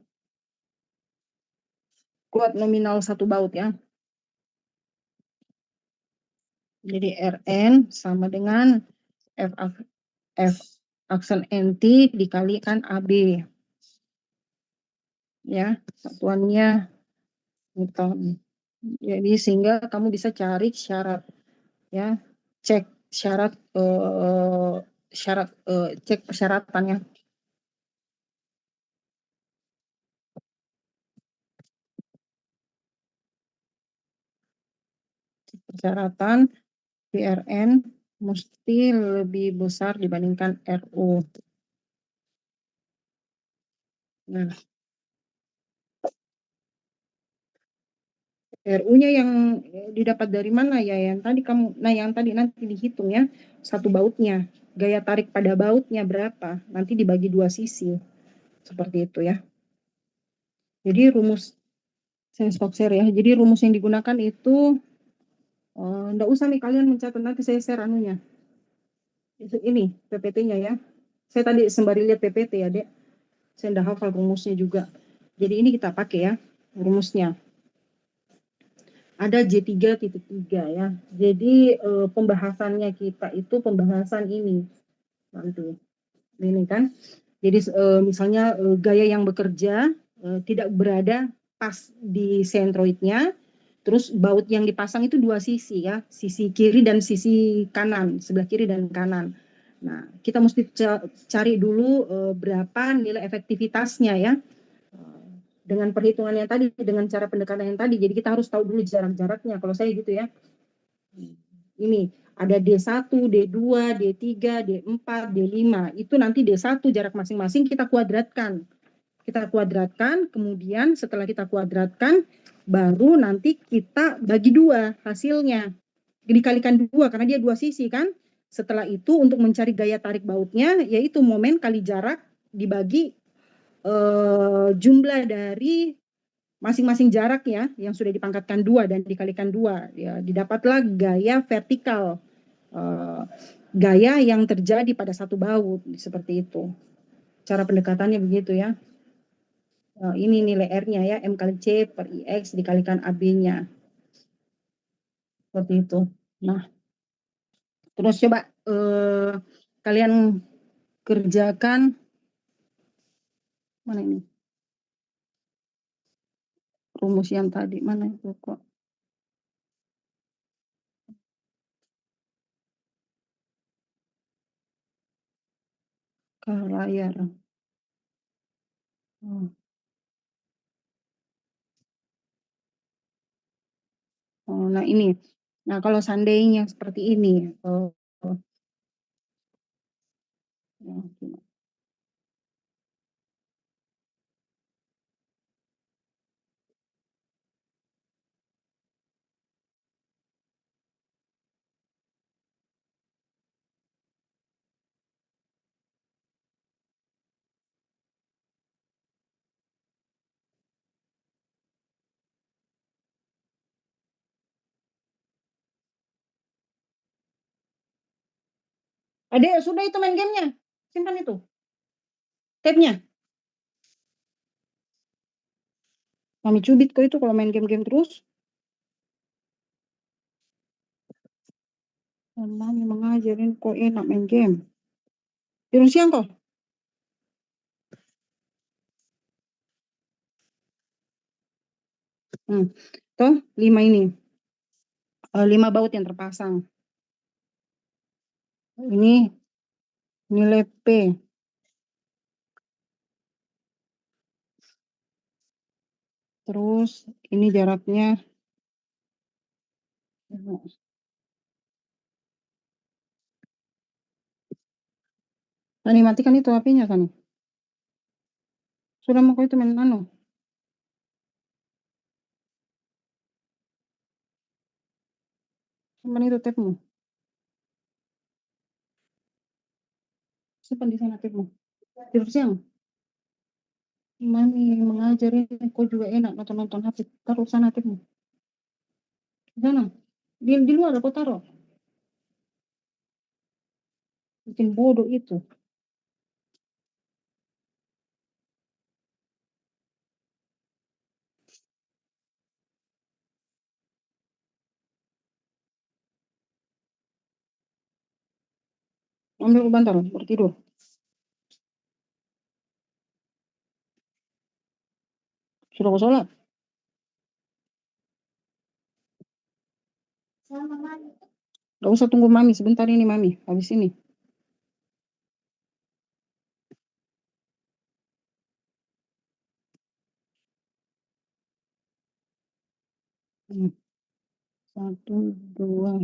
satu baut ya. Jadi Rn sama dengan F aksen NT dikalikan AB. Ya, satuannya Newton. Jadi sehingga kamu bisa cari syarat ya, cek syarat cek persyaratannya. Persyaratan PRN mesti lebih besar dibandingkan RU. Nah, RU-nya yang didapat dari mana ya? Yang tadi yang tadi nanti dihitung ya, satu bautnya, gaya tarik pada bautnya berapa? Nanti dibagi dua sisi, seperti itu ya. Jadi rumus Stokes ya. Jadi rumus yang digunakan itu, enggak usah nih kalian mencatat, nanti saya share anunya. Ini PPT-nya ya. Saya tadi sembari lihat PPT ya, Dek. Saya udah hafal rumusnya juga. Jadi ini kita pakai ya, rumusnya. Ada J3.3 ya. Jadi pembahasannya kita itu pembahasan ini nanti. Ini kan. Jadi misalnya gaya yang bekerja tidak berada pas di sentroidnya. Terus baut yang dipasang itu dua sisi ya, sisi kiri dan sisi kanan, sebelah kiri dan kanan. Nah, kita mesti cari dulu berapa nilai efektivitasnya ya. Dengan perhitungan yang tadi, dengan cara pendekatan yang tadi. Jadi kita harus tahu dulu jarak-jaraknya. Kalau saya gitu ya. Ini ada D1, D2, D3, D4, D5. Itu nanti D1 jarak masing-masing kita kuadratkan. Kita kuadratkan, kemudian setelah kita kuadratkan, baru nanti kita bagi dua hasilnya. Dikalikan dua, karena dia dua sisi kan. Setelah itu untuk mencari gaya tarik bautnya, yaitu momen kali jarak dibagi jumlah dari masing-masing jarak ya, yang sudah dipangkatkan dua dan dikalikan dua. Ya, didapatlah gaya vertikal. Gaya yang terjadi pada satu baut, seperti itu. Cara pendekatannya begitu ya. Ini nilai R-nya ya, M kali C per IX dikalikan AB-nya. Seperti itu. Nah, terus coba kalian kerjakan, mana ini? rumus yang tadi, mana itu kok? Ke layar. Oh. Oh, nah ini. Nah, kalau seandainya seperti ini, ya, Adek, sudah itu main gamenya. Simpan itu. Tape-nya. Mami cubit kok itu kalau main game-game terus. Dan Mami mengajarin kok enak main game. Tidur siang kok. Toh, 5 ini. 5 baut yang terpasang. Ini nilai P. Terus ini jaraknya. Tani matikan itu HP-nya kan. Sudah mau kau itu main nano. Simpan itu tape-mu. Simpan di sana tape-mu. Tidur siang. Mami mengajarin kau juga enak nonton-nonton HP. Taruh sana tape-mu. Di sana. Di luar kau taruh. Bikin bodoh itu. Ambil ke bantal, bertidur. Sudah kau sholat? Gak usah tunggu Mami, sebentar ini Mami. Habis ini. Hmm. 1, 2,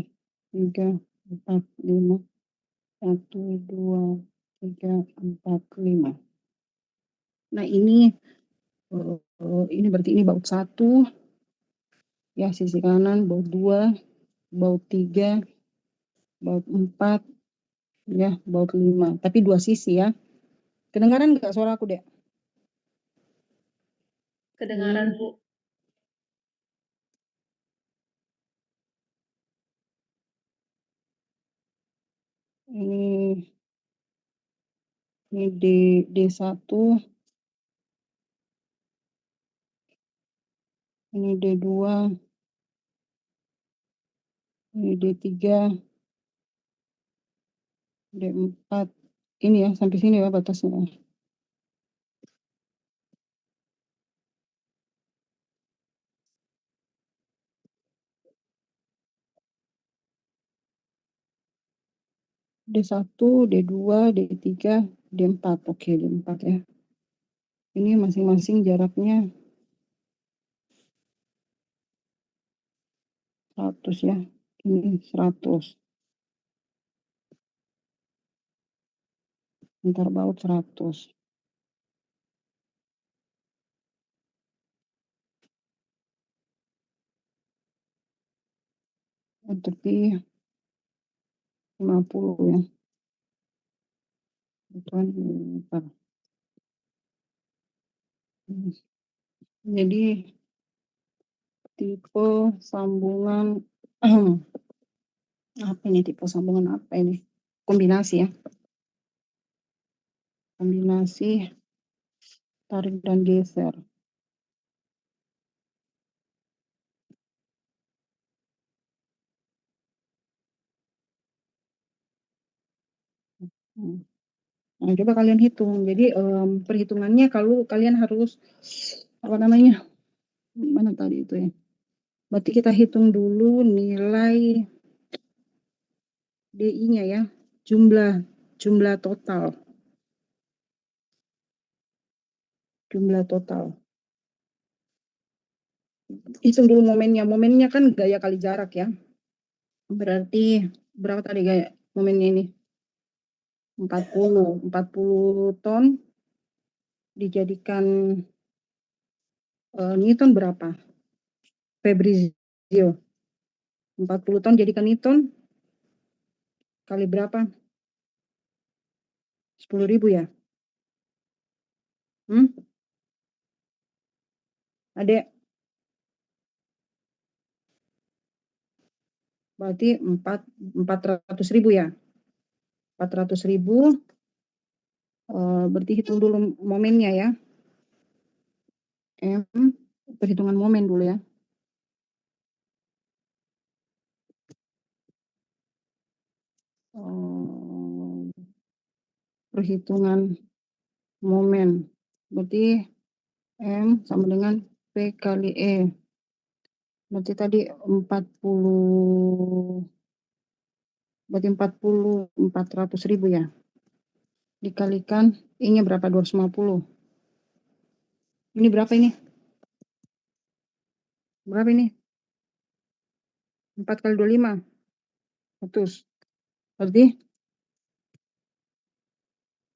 3, 4, 5. 1, 2, 3, 4, 5. Nah ini berarti ini baut 1. Ya, sisi kanan, baut 2, baut 3, baut 4, ya, baut 5. Tapi 2 sisi ya. Kedengaran nggak suara aku, Dek? Kedengaran, Bu. Ini D1, ini D2, ini D3, D4. Ini ya, sampai sini ya batasnya. D1, D2, D3, D4. Oke, D4 ya. Ini masing-masing jaraknya 100 ya. Ini 100. Antar baut 100. Tapi 50 ya. Bukan meter. Jadi tipe sambungan apa ini, tipe sambungan apa ini? Kombinasi ya. Kombinasi tarik dan geser. Nah, coba kalian hitung. Jadi perhitungannya kalau kalian harus apa namanya? Mana tadi itu ya? Berarti kita hitung dulu nilai DI-nya ya. Jumlah total. Jumlah total. Hitung dulu momennya. Momennya kan gaya kali jarak ya. Berarti berapa tadi gaya momennya ini? 40 ton dijadikan Newton berapa? Febrizio. 40 ton jadikan Newton kali berapa? 10.000 ya? Adek, berarti 400.000 ya? 400.000, berarti hitung dulu momennya ya. Perhitungan momen dulu ya. Perhitungan momen. Berarti M sama dengan P kali E. Berarti tadi 40, berarti 400.000 ya. Dikalikan I-nya berapa? 250. Ini berapa ini? Berapa ini? 4 kali 25. 100. Berarti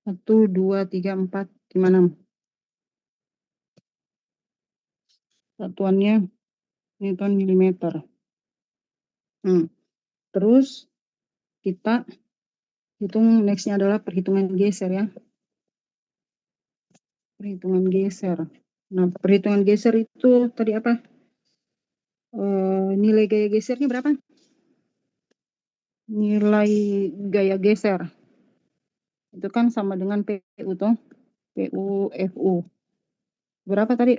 1, 2, 3, 4, 5, 6. Satuannya Newton milimeter. Terus kita hitung nextnya adalah perhitungan geser ya. Perhitungan geser. Nah, perhitungan geser itu tadi apa? Nilai gaya gesernya berapa? Nilai gaya geser itu kan sama dengan PU toh, PU FU. Berapa tadi?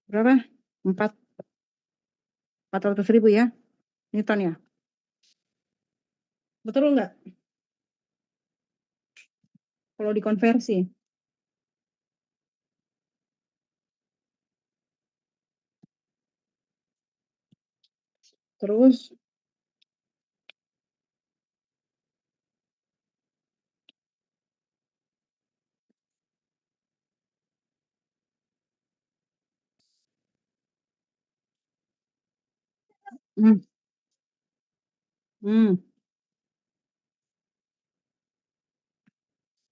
Berapa? 400.000 ya, Newton ya. Betul nggak? Kalau dikonversi. Terus hmm, hmm,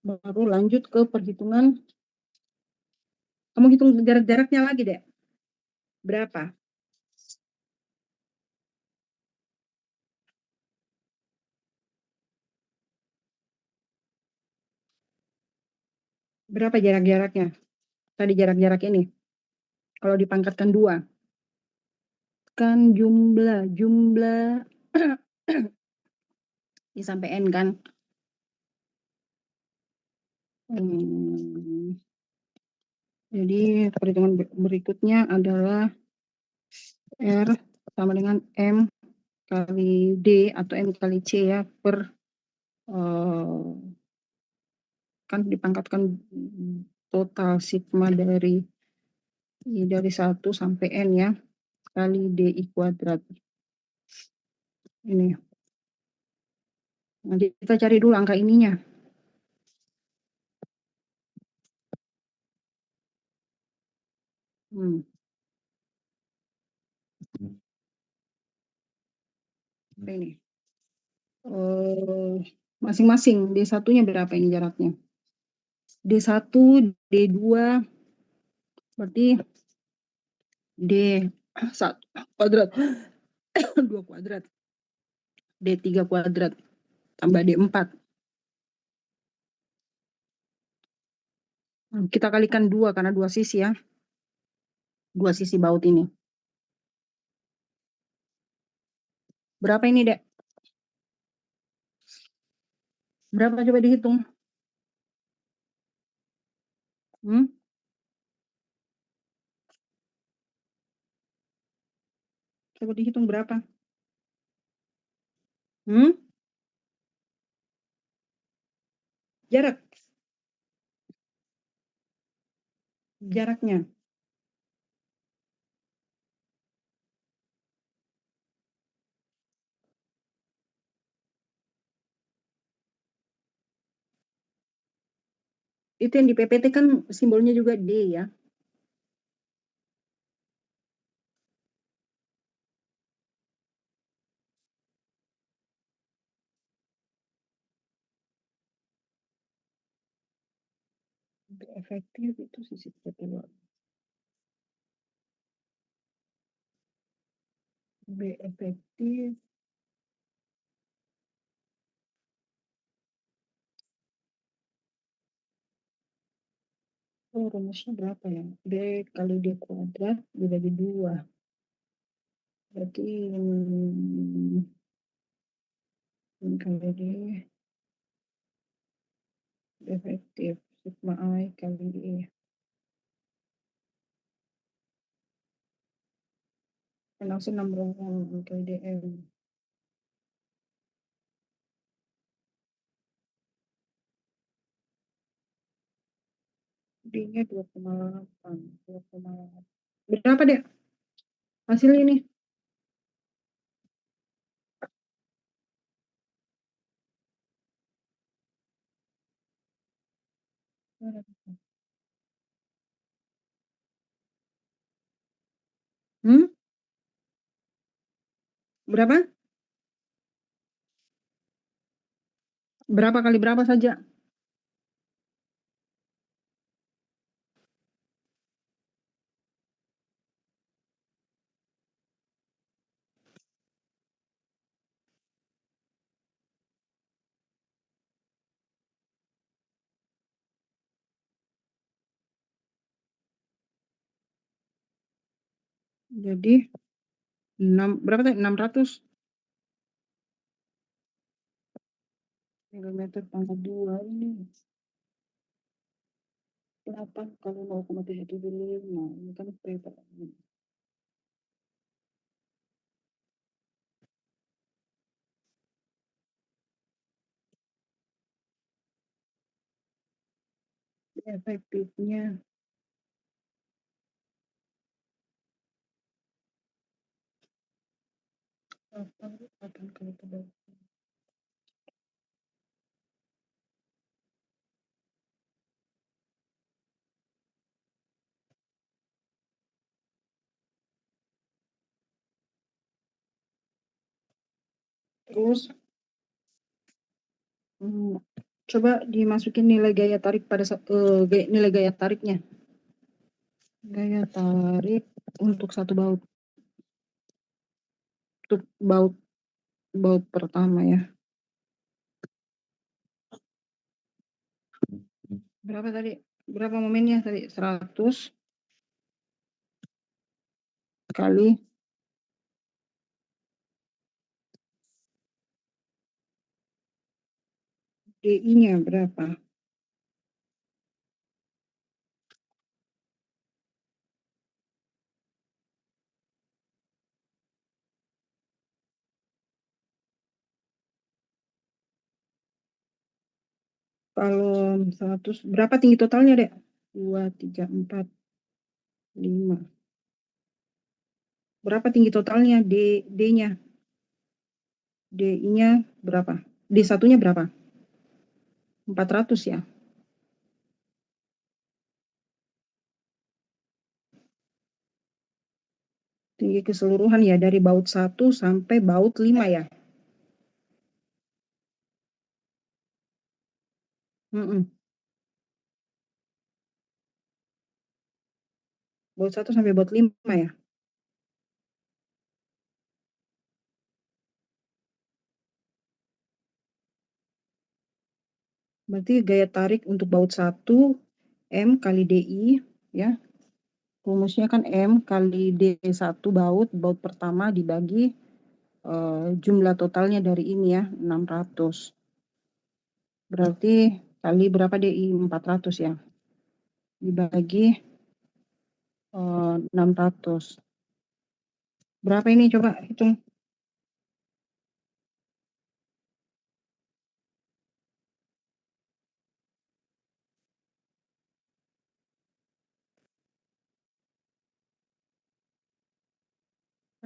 baru lanjut ke perhitungan. Kamu hitung jarak-jaraknya lagi deh. Berapa? Berapa jarak-jaraknya? Tadi jarak-jarak ini. Kalau dipangkatkan 2. Kan jumlah I sampai N kan. Jadi perhitungan berikutnya adalah R sama dengan M kali D atau M kali C ya, per kan dipangkatkan total sigma dari 1 sampai N ya, kali DI kuadrat. Ini. Nanti kita cari dulu angka ininya. Ini. Masing-masing D1-nya berapa ini jaraknya? D1, D2, berarti D1 kuadrat, 2 kuadrat, D3 kuadrat, tambah D4. Kita kalikan 2 karena 2 sisi ya. 2 sisi baut ini. Berapa ini, Dek? Berapa coba dihitung? Coba dihitung berapa? Jarak. jaraknya. Itu yang di PPT kan simbolnya juga D ya. B efektif itu sisi keluar. B efektif. Oh, rumusnya berapa ya? B kali D kuadrat dibagi 2. Berarti ini kali D efektif. Sigma I kali E. Langsung 6 kali DM. D-nya 2,8. 2,8. Berapa deh hasil ini? Hmm? Berapa? Berapa kali berapa saja? Jadi 6 berapa tadi? 600 kilometer pangkat 2 ini. 8 kalau 0,775. Ini kan berapa? Efektifnya 8 kali tebal. Terus coba dimasukin nilai gaya tarik pada nilai gaya tariknya. Gaya tarik untuk satu baut. Untuk baut pertama ya. Berapa tadi? Berapa momennya tadi? 100 kali DI-nya berapa? Kalau 100, berapa tinggi totalnya, Dek? 2, 3, 4, 5. Berapa tinggi totalnya? D-nya? DI-nya berapa? D1-nya berapa? 400 ya? Tinggi keseluruhan ya, dari baut 1 sampai baut 5 ya? Baut 1 sampai baut 5 ya? Berarti gaya tarik untuk baut 1 M kali DI ya. Rumusnya kan M kali D1 baut pertama dibagi jumlah totalnya dari ini ya, 600. Berarti kali berapa DI? 400 ya. Dibagi 600. Berapa ini coba hitung?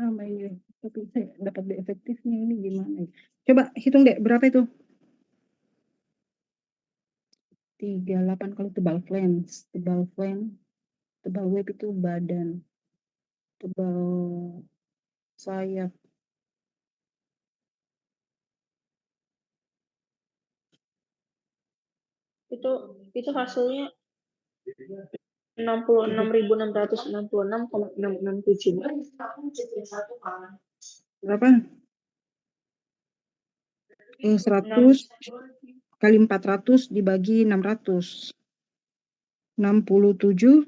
sama ini, tapi saya dapat di efektifnya ini gimana ya? Coba hitung deh, berapa itu? 38 kalau tebal flange, tebal web itu badan, tebal sayap. Itu hasilnya 66.666,667. Berapa? 100 kali 400 dibagi 600. 67.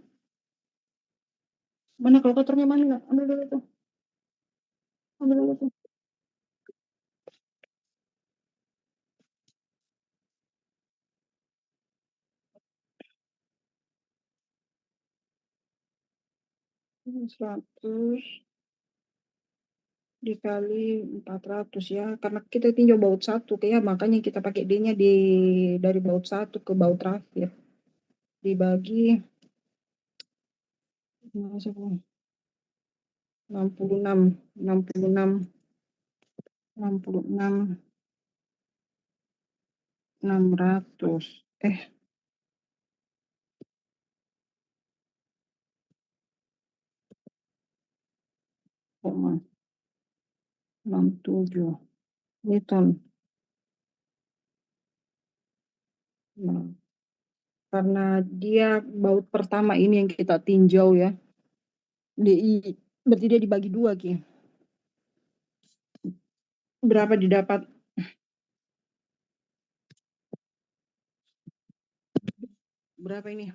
Mana kalkulatornya mana? Ambil dulu tuh. Ambil dulu tuh. Ini 100 dikali 400 ya. Karena kita tinjau baut 1 ya, makanya kita pakai D-nya dari baut 1 ke baut terakhir. Dibagi 66 600. Koma 67 Newton. Nah, karena dia baut pertama ini yang kita tinjau ya, DI, berarti dia dibagi 2 Ki. Berapa didapat? Berapa ini?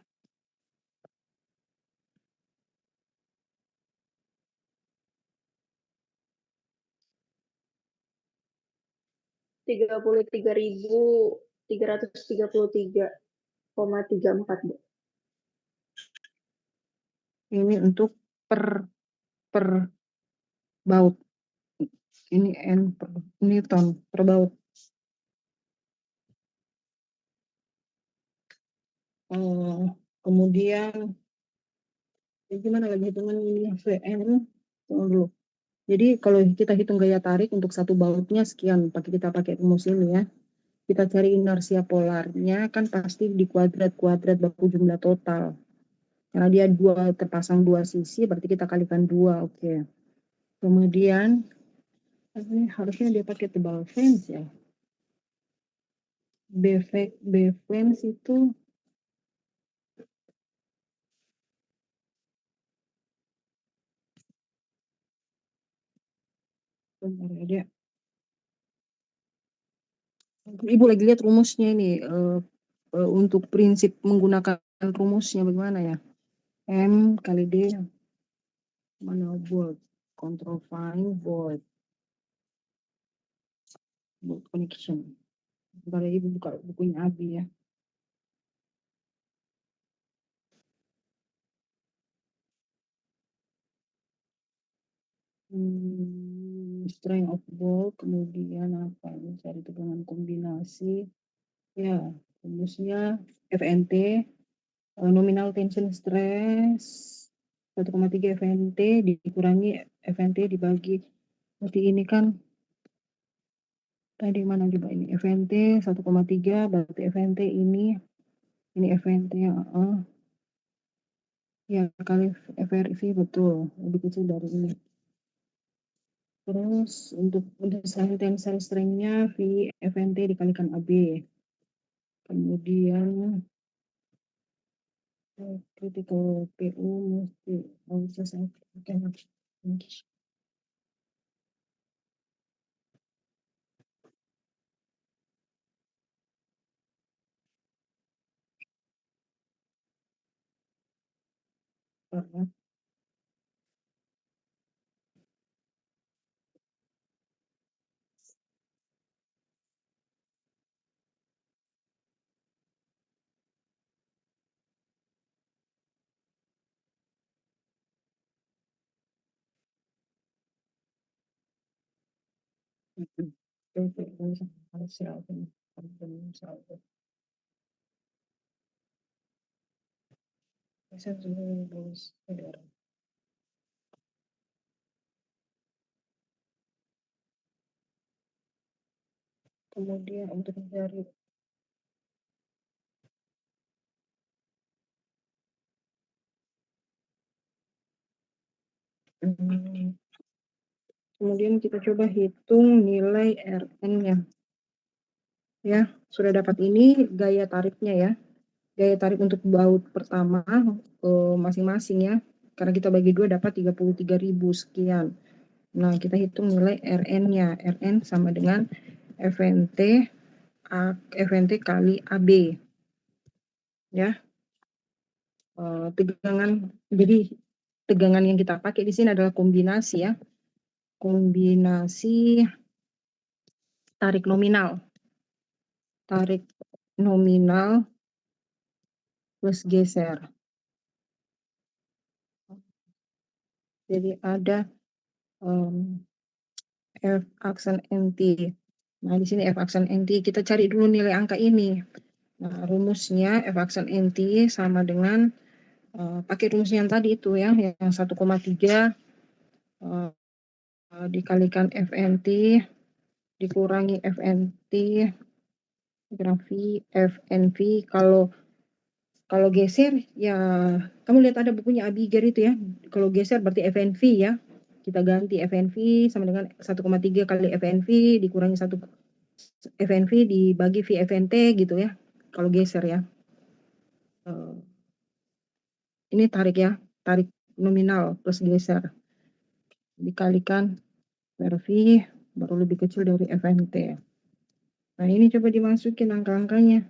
33.333,34, Bu. Ini untuk per baut. Ini N per Newton per baut. Kemudian gimana lagi hitungan ini Vn? Tunggu dulu. Jadi kalau kita hitung gaya tarik untuk satu bautnya sekian, kita pakai rumus ini ya. Kita cari inersia polarnya kan pasti di kuadrat baku jumlah total. Karena dia terpasang dua sisi, berarti kita kalikan 2, oke. Kemudian ini harusnya dia pakai tebal flange ya. B flange itu bentar ya dia. Ibu lagi lihat rumusnya ini untuk prinsip menggunakan rumusnya bagaimana ya? M kali D mana volt, control find volt connection. Bentar ya, ibu buka bukunya Abi ya. Strength of volt, kemudian apa ini, cari tegangan kombinasi ya, rumusnya FNT, nominal tension stress 1,3 FNT dikurangi FNT dibagi, berarti ini kan tadi mana juga ini FNT 1,3, berarti FNT ini FNT ya kali FRV, betul lebih kecil dari ini. Terus untuk tensile strength-nya V FNT dikalikan AB. Kemudian critical PU mesti selesai. Kemudian untuk mencari kemudian kita coba hitung nilai Rn-nya. Ya, sudah dapat ini gaya tariknya ya. Gaya tarik untuk baut pertama masing-masing ya. Karena kita bagi 2 dapat 33.000 sekian. Nah, kita hitung nilai Rn-nya. Rn sama dengan FNT kali AB. Ya. Jadi tegangan yang kita pakai di sini adalah kombinasi ya. Kombinasi tarik nominal. Tarik nominal plus geser. Jadi ada F aksen NT. Nah, di sini F aksen NT kita cari dulu nilai angka ini. Nah, rumusnya F aksen NT sama dengan pakai rumusnya yang tadi itu ya, yang 1,3 dikalikan FNT dikurangi FNT kurang V FNV. Kalau geser ya kamu lihat ada bukunya Abigail itu ya. Kalau geser berarti FNV ya. Kita ganti FNV sama dengan 1,3 kali FNV dikurangi 1 FNV dibagi V FNT gitu ya. Kalau geser ya. Ini tarik ya, tarik nominal plus geser. Dikalikan per V baru lebih kecil dari FNT. Nah, ini coba dimasukin angka-angkanya.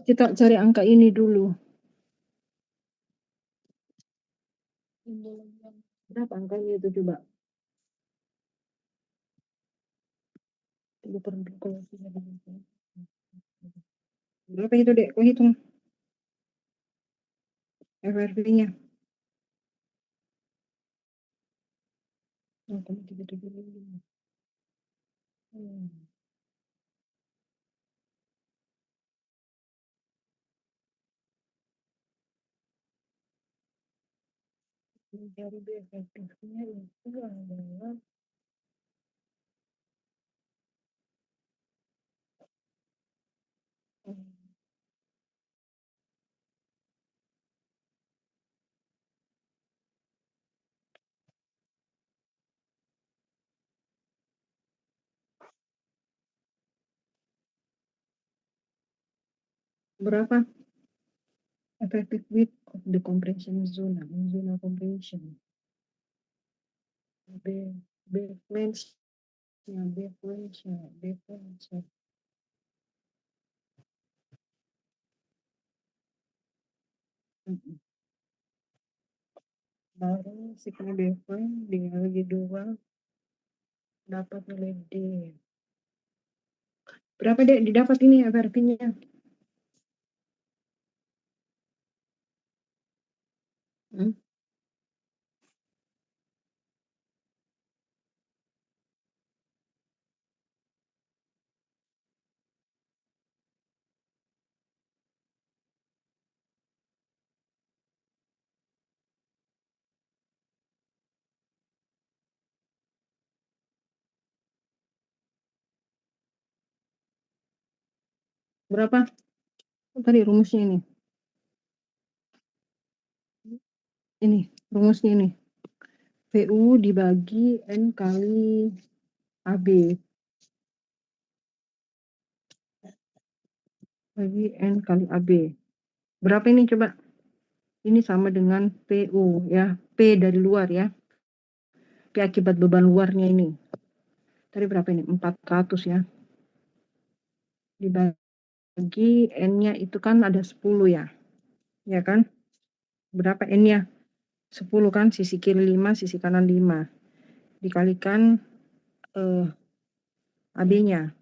Kita cari angka ini dulu. Berapa angkanya itu coba? Berapa itu dek? Kau hitung FRV-nya. 0,375. Dari B efektifnya itu adalah berapa? Effective width of the compression zone compression. B flange ya, B flange. Baru sekian B flange dibagi 2 dapat nilai D. Berapa dek didapat ini FRP-nya? Berapa? Tadi rumusnya ini. Ini rumusnya ini. PU dibagi N kali AB. Bagi N kali AB. Berapa ini coba? Ini sama dengan PU ya. P dari luar ya. P akibat beban luarnya ini. Tadi berapa ini? 400 ya. Dibagi N-nya itu kan ada 10 ya. Ya kan? Berapa N-nya? 10 kan, sisi kiri 5, sisi kanan 5. Dikalikan AB-nya.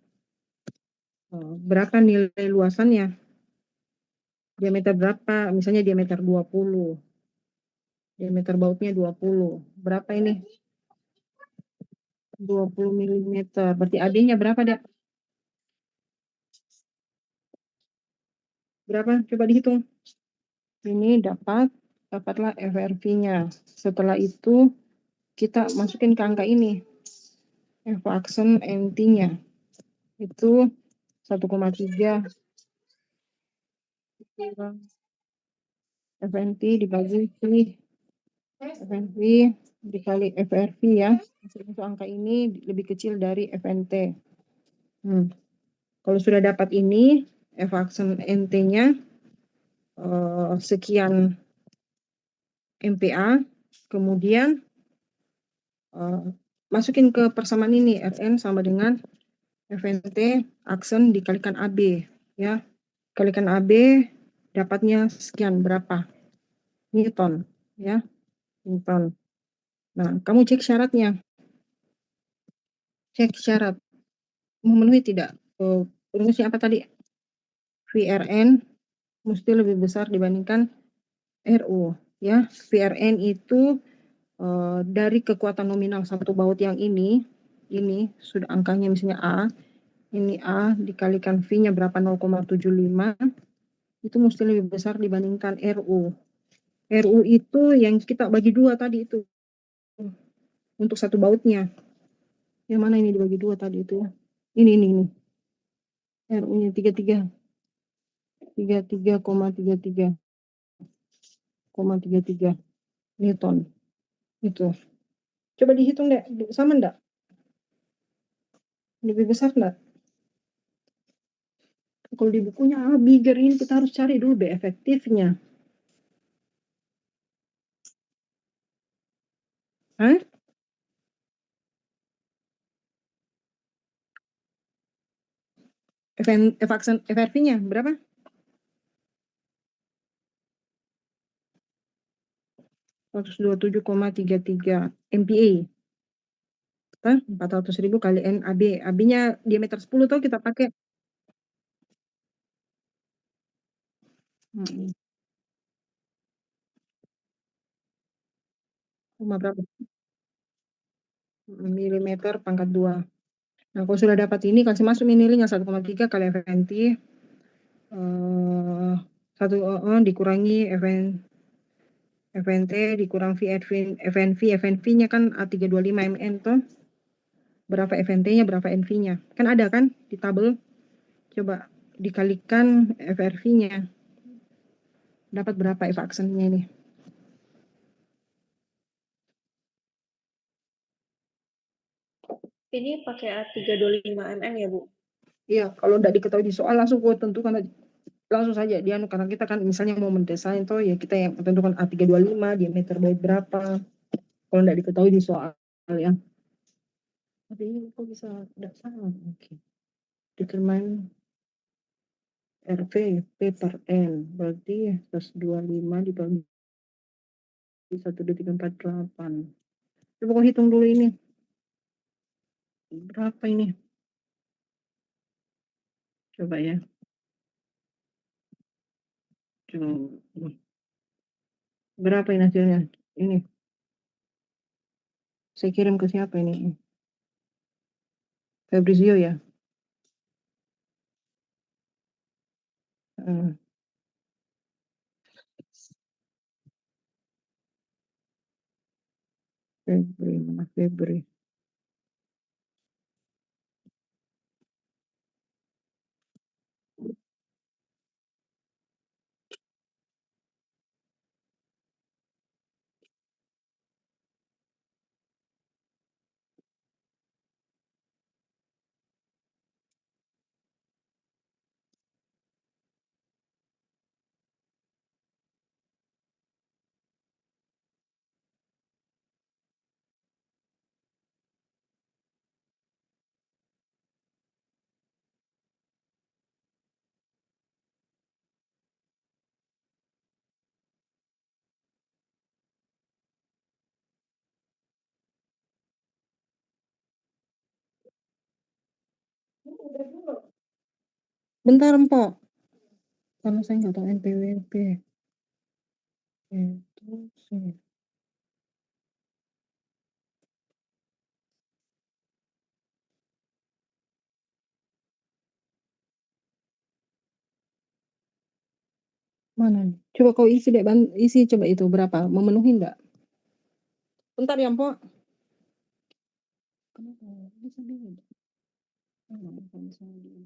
Berapa nilai luasannya? Diameter berapa? Misalnya diameter 20. Diameter bautnya 20. Berapa ini? 20 mm. Berarti AB-nya berapa, Dek? Berapa? Coba dihitung. Ini dapatlah FRV-nya. Setelah itu kita masukin ke angka ini. F aksen NT-nya itu 1,3 kurang FNT dibagi FNV dikali FRV ya. Untuk angka ini lebih kecil dari FNT. Kalau sudah dapat ini, F aksen NT-nya sekian MPa, kemudian masukin ke persamaan ini, Fn sama dengan FNT aksen dikalikan AB ya. Kalikan AB dapatnya sekian berapa? Newton ya. Newton. Nah, kamu cek syaratnya. Cek syarat. Memenuhi tidak? Rumusnya apa tadi? VRN mesti lebih besar dibandingkan RU ya. VRN itu dari kekuatan nominal satu baut yang ini sudah angkanya misalnya A, ini A dikalikan V-nya berapa 0,75 itu mesti lebih besar dibandingkan RU. RU itu yang kita bagi dua tadi itu untuk satu bautnya. Yang mana ini dibagi dua tadi itu? Ini. RU-nya 33,33 Newton. Itu. Coba dihitung deh, sama enggak? Lebih besar enggak? Kalau di bukunya bigger ini kita harus cari dulu B efektifnya. Hah? FRV-nya berapa? 127,33 MPa. 400.000 kali NAB. AB-nya diameter 10 tuh kita pakai. Berapa? Milimeter pangkat 2. Nah, kalau sudah dapat ini, kasih masuk miniling 1,3 kali FNT. Dikurangi FNT, dikurang FNV-nya kan 325 mN tuh. Berapa FNT-nya, berapa NV-nya. Kan ada kan di tabel. Coba dikalikan FRV-nya. Dapat berapa F aksennya ini? Ini pakai A325 mm ya, Bu? Iya, kalau tidak diketahui di soal langsung kau tentukan langsung saja dia karena kita kan misalnya mau mendesain tuh ya kita yang tentukan A325 diameter baut berapa. Kalau tidak diketahui di soal ya. Tapi ini kok bisa tidak sama? Oke. Determine RV P per N berarti 125 dibagi 1,348. Coba kau hitung dulu ini. Berapa ini? Coba ya. Coba. Berapa ini hasilnya? Ini. Saya kirim ke siapa ini? Fabrizio ya. Febri. Bentar, Mpok. Karena saya nggak tahu NPWP. Itu sih. Mana nih? Coba kau isi deh, isi coba itu berapa? Memenuhi enggak? Bentar ya, Mpok. Kenapa? Bisa beda. Kalau misalnya di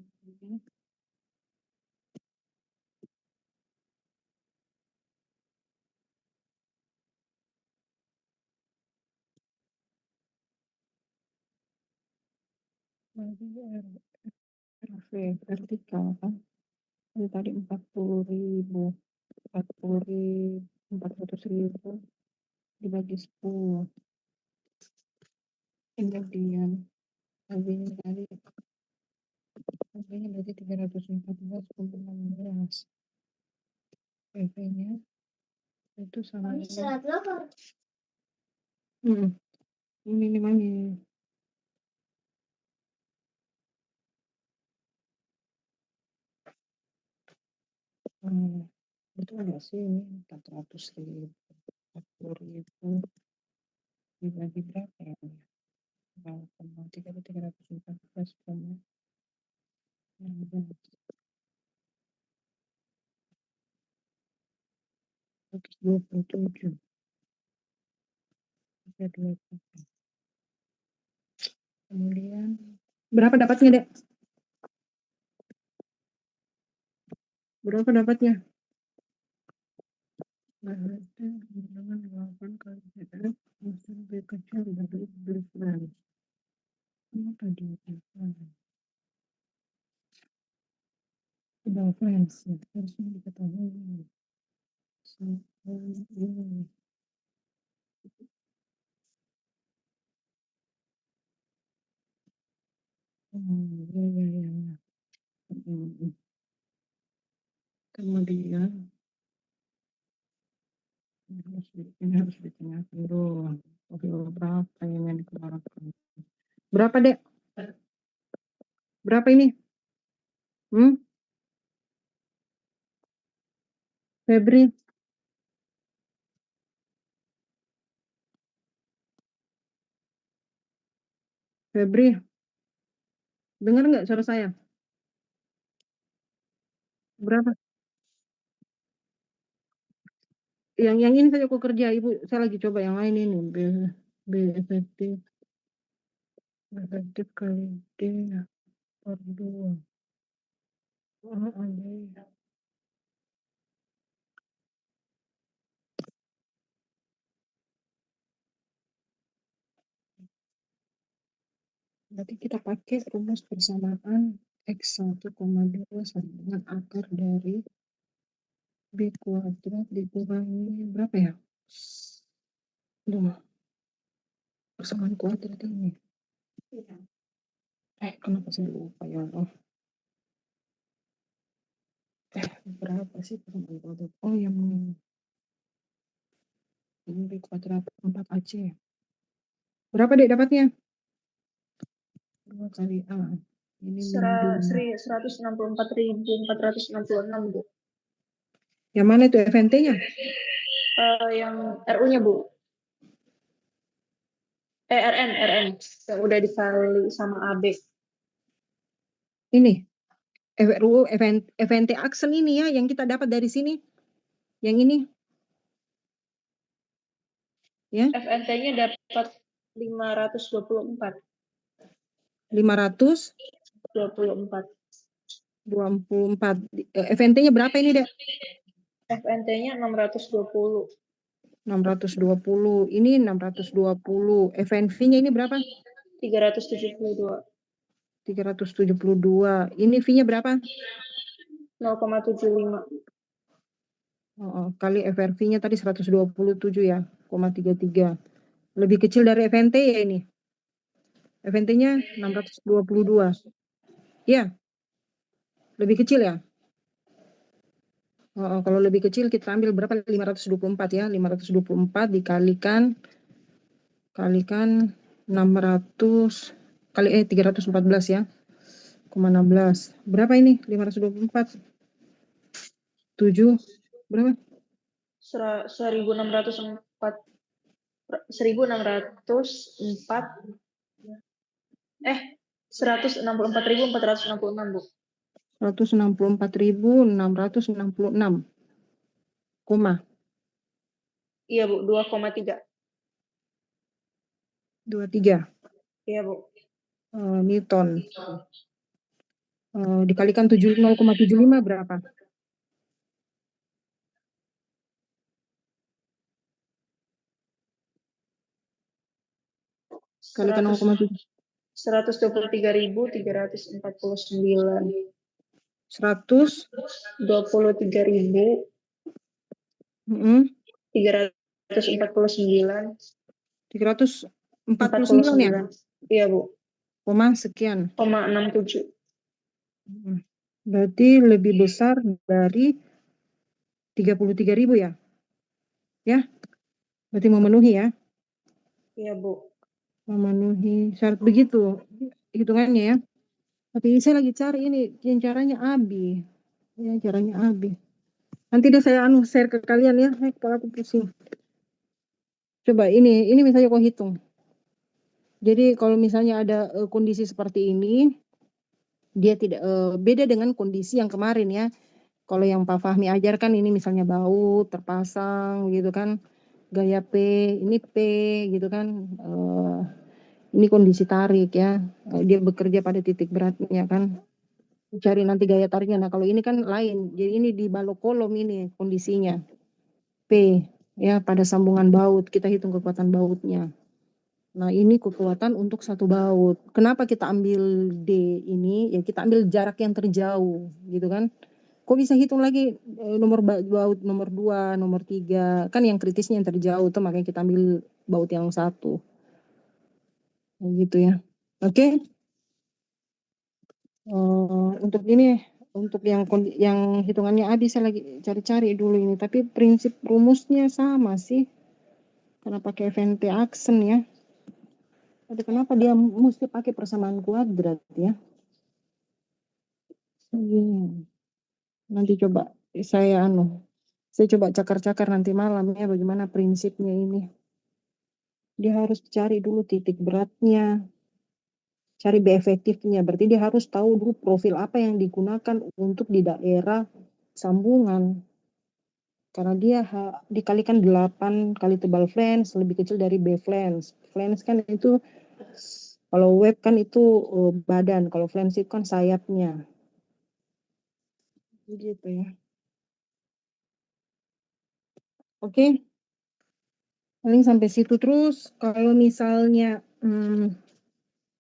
bagi RV vertikal kan itu tadi 40.000, 400.000 dibagi 10 kemudian harganya tadi harganya berarti 314,16 PP-nya itu sama dengan minimalnya itu ada sih ini 400.000, 40.000 dibagi berapa ya? 314,16 127 kemudian berapa dapatnya dek? Berapa dapatnya? Bilangan 8 kali ZF lebih kecil dari difference. Apa tadi difference? Difference ya, harusnya diketahui. Ya. Kemudian ini harus ditanyakan dulu. Oke, berapa ini yang dikeluarkan? Berapa dek? Berapa ini? Febri? Febri? Dengar nggak suara saya? Berapa? Yang ini saja aku kerja, Ibu. Saya lagi coba yang lain ini. B efektif kali D per 2. Berarti kita pakai rumus persamaan X1,2 sama dengan akar dari B kuadrat dikurangi berapa ya? Aduh, persamaan kuadrat ini. Kenapa saya lupa ya Allah? Berapa sih persamaan kuadrat? Oh, yang ini B kuadrat 4AC. Berapa dek dapatnya? 2 kali A. Ini 164.466, Bu. Yang mana itu FNT-nya? Yang RU-nya, Bu. RN yang udah dikali sama AB. Ini RU FNT aksen ini ya yang kita dapat dari sini. Yang ini. Ya. FNT-nya dapat 524. 524. FNT-nya berapa ini, Dek? FNT-nya 620. 620. Ini 620. FNV-nya ini berapa? 372. 372. Ini V-nya berapa? 0,75. Kali FRV-nya tadi 127 ya, 0,33. Lebih kecil dari FNT ya ini. FNT-nya 622. Ya. Lebih kecil ya? Kalau lebih kecil kita ambil berapa? 524 ya. 524 dikalikan 600 kali 314 ya. 16. Berapa ini? 524. 7 berapa? 1604. 164.466, Bu. 164.666. Koma. Iya, Bu, 2,3. 23. Iya, Bu. Newton. Dikalikan 0,75 berapa? Kalikan 0,7. 123.349. 123.349 ya? Iya, Bu. Koma sekian. 0,67. Berarti lebih besar dari 33.000 ya? Ya, berarti memenuhi ya? Iya, Bu. Memenuhi syarat begitu hitungannya ya. Tapi saya lagi cari ini yang caranya Abi. Ya, caranya Abi. Nanti deh saya share ke kalian ya. Kepala aku pusing. Coba ini misalnya kau hitung. Jadi kalau misalnya ada kondisi seperti ini, dia tidak beda dengan kondisi yang kemarin ya. Kalau yang Pak Fahmi ajarkan ini misalnya baut terpasang gitu kan, gaya P, ini P gitu kan, ini kondisi tarik ya, dia bekerja pada titik beratnya kan, cari nanti gaya tariknya. Nah kalau ini kan lain, jadi ini di balok kolom ini kondisinya P ya pada sambungan baut, kita hitung kekuatan bautnya. Nah ini kekuatan untuk satu baut. Kenapa kita ambil D ini? Ya kita ambil jarak yang terjauh gitu kan. Kok bisa hitung lagi nomor baut nomor 2, nomor 3. Kan yang kritisnya yang terjauh tuh, makanya kita ambil baut yang 1. Gitu ya. Oke. Untuk ini, untuk yang hitungannya A bisa lagi cari-cari dulu ini. Tapi prinsip rumusnya sama sih. Karena pakai FNT aksen ya. Tapi kenapa dia mesti pakai persamaan kuadrat ya? Nanti coba saya coba cakar-cakar nanti malam ya bagaimana prinsipnya ini. Dia harus cari dulu titik beratnya, cari B efektifnya. Berarti dia harus tahu dulu profil apa yang digunakan untuk di daerah sambungan. Karena dia dikalikan 8 kali tebal flange lebih kecil dari B flange. Flange kan itu, kalau web kan itu badan, kalau flange itu kan sayapnya. Begitu ya. Oke. Paling sampai situ terus. Kalau misalnya